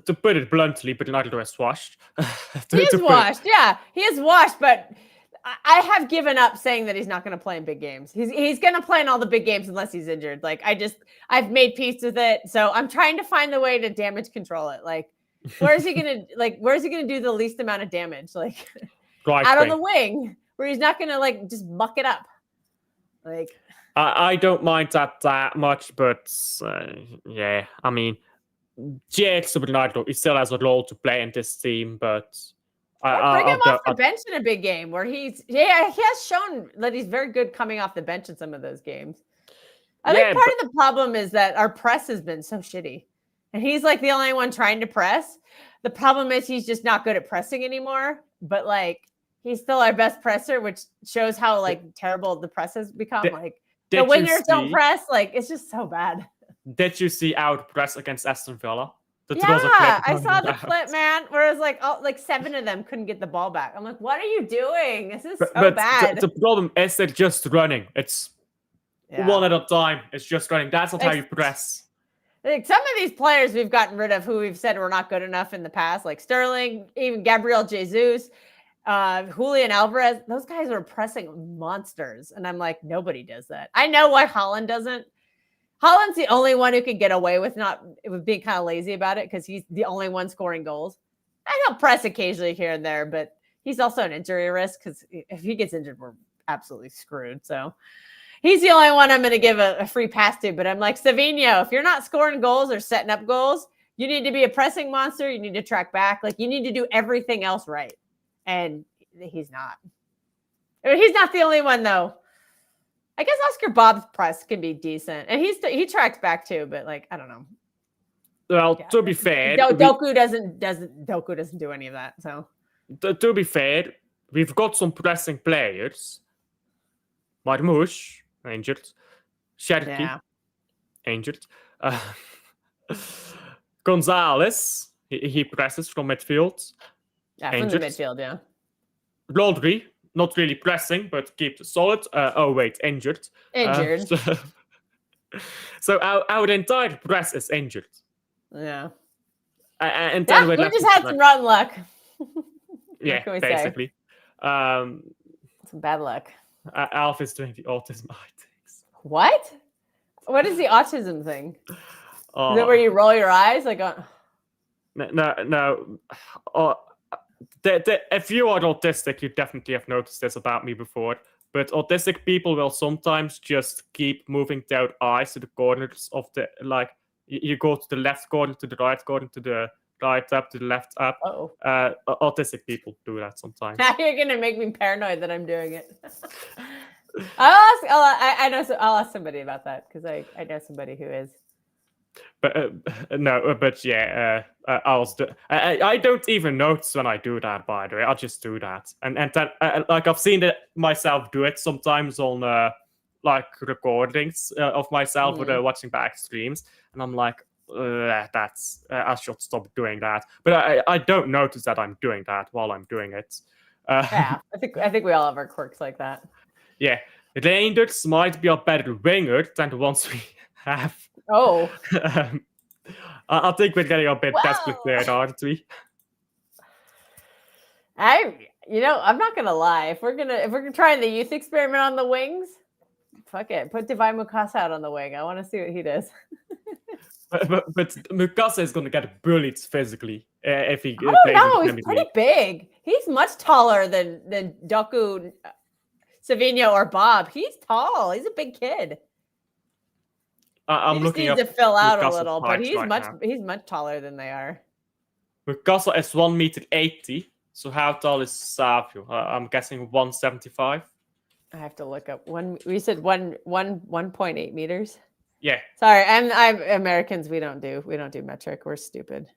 A: to put it bluntly, but Ronaldo is washed.
B: He is washed, yeah. He is washed, but I have given up saying that he's not going to play in big games. He's going to play in all the big games unless he's injured. Like, I've made peace with it. So I'm trying to find the way to damage control it. Like, where's he going to do the least amount of damage? Like, out on the wing. Where he's not going to just muck it up. Like,
A: I don't mind that much, but yeah, I mean, GX Ronaldo, he still has a role to play in this team, but
B: Or bring him off the
A: I
B: bench in a big game where he has shown that he's very good coming off the bench in some of those games. I think
A: yeah,
B: part
A: but
B: of the problem is that our press has been so shitty. And he's like the only one trying to press. The problem is he's just not good at pressing anymore. But like he's still our best presser, which shows how like terrible the press has become.
A: did,
B: Like the
A: did you
B: wingers don't
A: see?
B: press. Like it's just so bad.
A: Did you see our press against Aston Villa?
B: Yeah,
A: Was a clip
B: I
A: going
B: saw the
A: around.
B: clip, man, where it was like, oh, like 7 of them couldn't get the ball back. I'm like, what are you doing? This is so
A: But
B: bad.
A: the problem is they're just running. It's one at a time. It's just running. That's not how you press.
B: Like some of these players we've gotten rid of who we've said were not good enough in the past, like Sterling, even Gabriel Jesus, Julian Alvarez. Those guys are pressing monsters. And I'm like, nobody does that. I know why Holland doesn't. Holland's the only one who can get away with being kind of lazy about it because he's the only one scoring goals. I don't press occasionally here and there, but he's also an injury risk because if he gets injured, we're absolutely screwed. So he's the only one I'm going to give a free pass to. But I'm like, Savinho, if you're not scoring goals or setting up goals, you need to be a pressing monster. You need to track back. Like you need to do everything else right. And he's not. I mean, he's not the only one, though. I guess Oscar Bob's press can be decent. And he tracks back, too. But, like, I don't know.
A: Well, to be fair,
B: Doku doesn't do any of that. So
A: to be fair, we've got some pressing players. Marmoush, injured. Sherky, injured. Gonzalez, he presses from midfield.
B: Yeah, from the midfield, yeah.
A: Rodri, not really pressing, but keeps it solid. Injured.
B: Injured.
A: So our entire press is injured.
B: Yeah.
A: And then
B: we just had some rotten luck.
A: Yeah, basically.
B: Some bad luck.
A: Alf is doing the autism things.
B: What? What is the autism thing? Is it where you roll your eyes? Like,
A: no. If you are autistic, you definitely have noticed this about me before. But autistic people will sometimes just keep moving their eyes to the corners of the, like, you go to the left corner, to the right corner, to the right up, to the left up.
B: Oh.
A: Autistic people do that sometimes.
B: Now you're going to make me paranoid that I'm doing it. I'll ask somebody about that because I know somebody who is.
A: But yeah, I don't even notice when I do that. By the way, I'll just do that, and then like I've seen it myself do it sometimes on like recordings of myself watching back streams, and I'm like, that's I should stop doing that. But I don't notice that I'm doing that while I'm doing it.
B: Yeah, I think we all have our quirks like that.
A: Yeah, Reinders might be a better winger than the ones we have.
B: Oh,
A: I think we're getting a bit desperate there, aren't we?
B: I'm not gonna lie. If we're trying the youth experiment on the wings, fuck it. Put Divine Mukasa out on the wing. I want to see what he does.
A: but Mukasa is gonna get bullied physically if he.
B: I don't know. He's pretty big. He's much taller than Doku, Savinho, or Bob. He's tall. He's a big kid.
A: I'm looking
B: needs to fill out a little, but he's
A: right
B: much taller than they are.
A: Mukasa is 1.80 meters. So how tall is Savio? I'm guessing 1.75.
B: I have to look up one. We said 1.8 meters.
A: Yeah.
B: Sorry, I'm Americans. We don't do metric. We're stupid.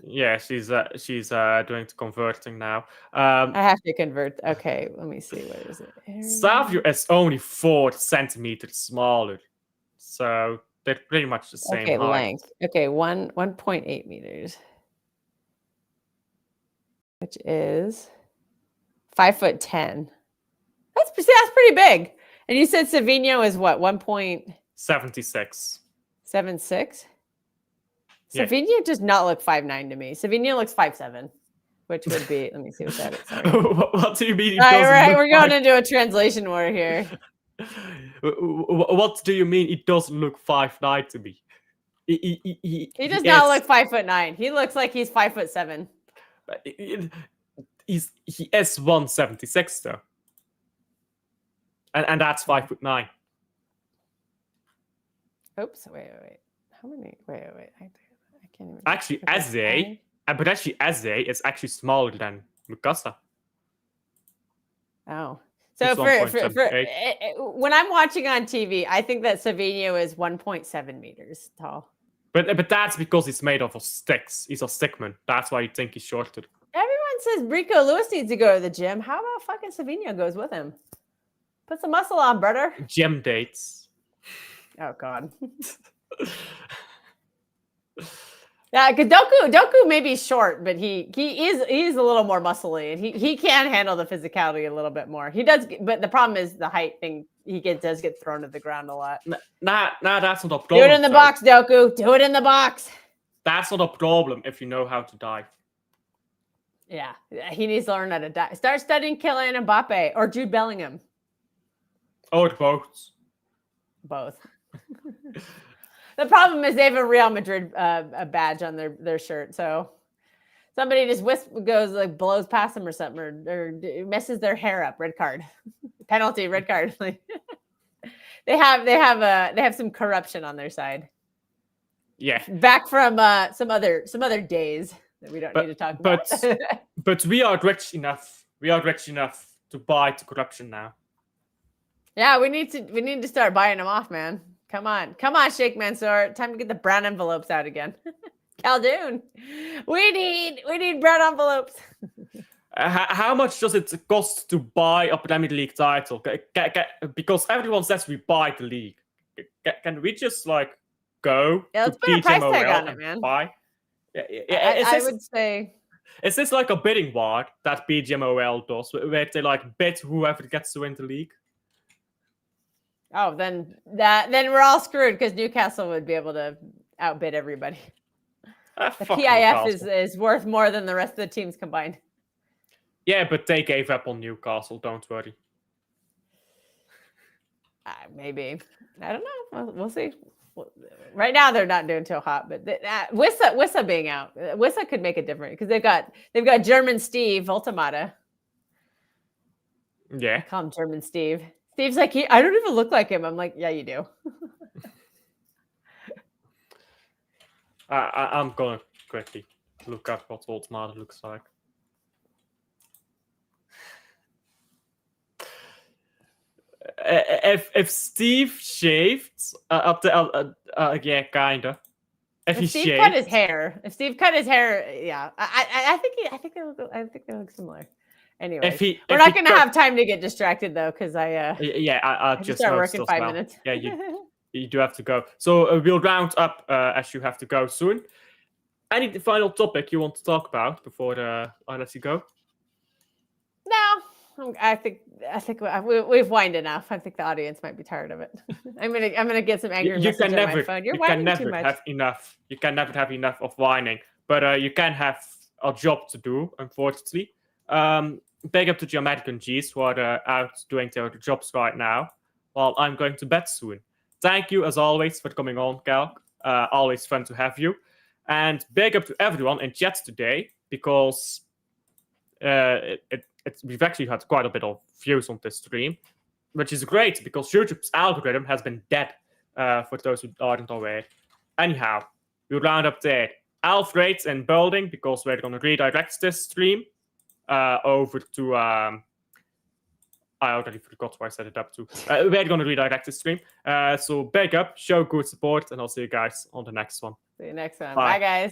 A: Yeah, she's doing the converting now.
B: I have to convert. Okay, let me see. What is it?
A: Savio is only 4 centimeters smaller. So they're pretty much the same height.
B: Length. Okay, 1.8 meters, which is 5'10". That's pretty big. And you said Savinho is what,
A: 1.76.
B: 76?
A: Yeah.
B: Savinho does not look 5'9" to me. Savinho looks 5'7", which would be. Let me see what that is. Sorry.
A: What do you mean?
B: We're going into a translation war here.
A: What do you mean? It doesn't look 5'9" to me.
B: He does not look 5'9". He looks like he's 5'7".
A: He is 1.76 though, and that's 5'9".
B: Oops. Wait. How many? Wait. I can't even.
A: Actually, Eze, but actually Eze is actually smaller than Mikasa.
B: Oh. So
A: It's
B: for
A: 1.78.
B: when I'm watching on TV, I think that Savinio is 1.7 meters tall.
A: But that's because he's made of sticks. He's a stickman. That's why you think he's shorter.
B: Everyone says Rico Lewis needs to go to the gym. How about fucking Savinio goes with him? Put some muscle on, brother.
A: Gym dates.
B: Oh God. Yeah, because Doku may be short, but he's a little more muscly, and he can handle the physicality a little bit more. He does, but the problem is the height thing. He does get thrown to the ground a lot.
A: Nah, that's not a problem.
B: Do it in the box, Doku. Do it in the box.
A: That's not a problem if you know how to dive.
B: Yeah, he needs to learn how to dive. Start studying Kylian Mbappe or Jude Bellingham.
A: Or both.
B: Both. The problem is they have a Real Madrid a badge on their shirt, so somebody just goes like blows past them or something, or messes their hair up. Red card, penalty, red card. they have some corruption on their side.
A: Yeah,
B: back from some other days that we don't need to talk about.
A: But we are rich enough. We are rich enough to buy the corruption now.
B: Yeah, we need to start buying them off, man. Come on, Sheikh Mansour. Time to get the brown envelopes out again. Caldoon, we need brown envelopes.
A: How much does it cost to buy a Premier League title? Because everyone says we buy the league. Can we just like go
B: to
A: put a price tag
B: on it, man?
A: Buy?
B: I would say.
A: Is this like a bidding war that BGMOL does, where they like bid whoever gets to win the league?
B: Oh, then we're all screwed because Newcastle would be able to outbid everybody. The PIF is worth more than the rest of the teams combined.
A: Yeah, but they gave up on Newcastle. Don't worry.
B: Maybe. I don't know. We'll see. Right now they're not doing too hot, but Wissa being out, Wissa could make a difference because they've got German Steve Ultimata.
A: Yeah,
B: call him German Steve. Steve's like, I don't even look like him. I'm like, yeah, you do.
A: I'm gonna quickly look up what Ultimata looks like. If Steve shaved, yeah, kinda.
B: If Steve cut his hair, yeah, I think they look similar. Anyway, we're not going to have time to get distracted though, because I
A: just
B: start working 5 minutes.
A: Yeah, you do have to go. So we'll round up as you have to go soon. Any final topic you want to talk about before I let you go?
B: No, I think we've whined enough. I think the audience might be tired of it. I'm gonna get some angry messages on my phone. You're whining too much.
A: Have enough. You can never have enough of whining, but you can have a job to do. Unfortunately, big up to the American G's who are out doing their jobs right now, while I'm going to bed soon. Thank you as always for coming on, Cal. Always fun to have you, and big up to everyone in chat today because we've actually had quite a bit of views on this stream, which is great because YouTube's algorithm has been dead, for those who aren't aware. Anyhow, we'll round up there. Alfred's in building because we're going to redirect this stream over to... I already forgot where I set it up to. We're going to redirect this stream. So big up, show good support, and I'll see you guys on the next one.
B: See you next time. Bye guys.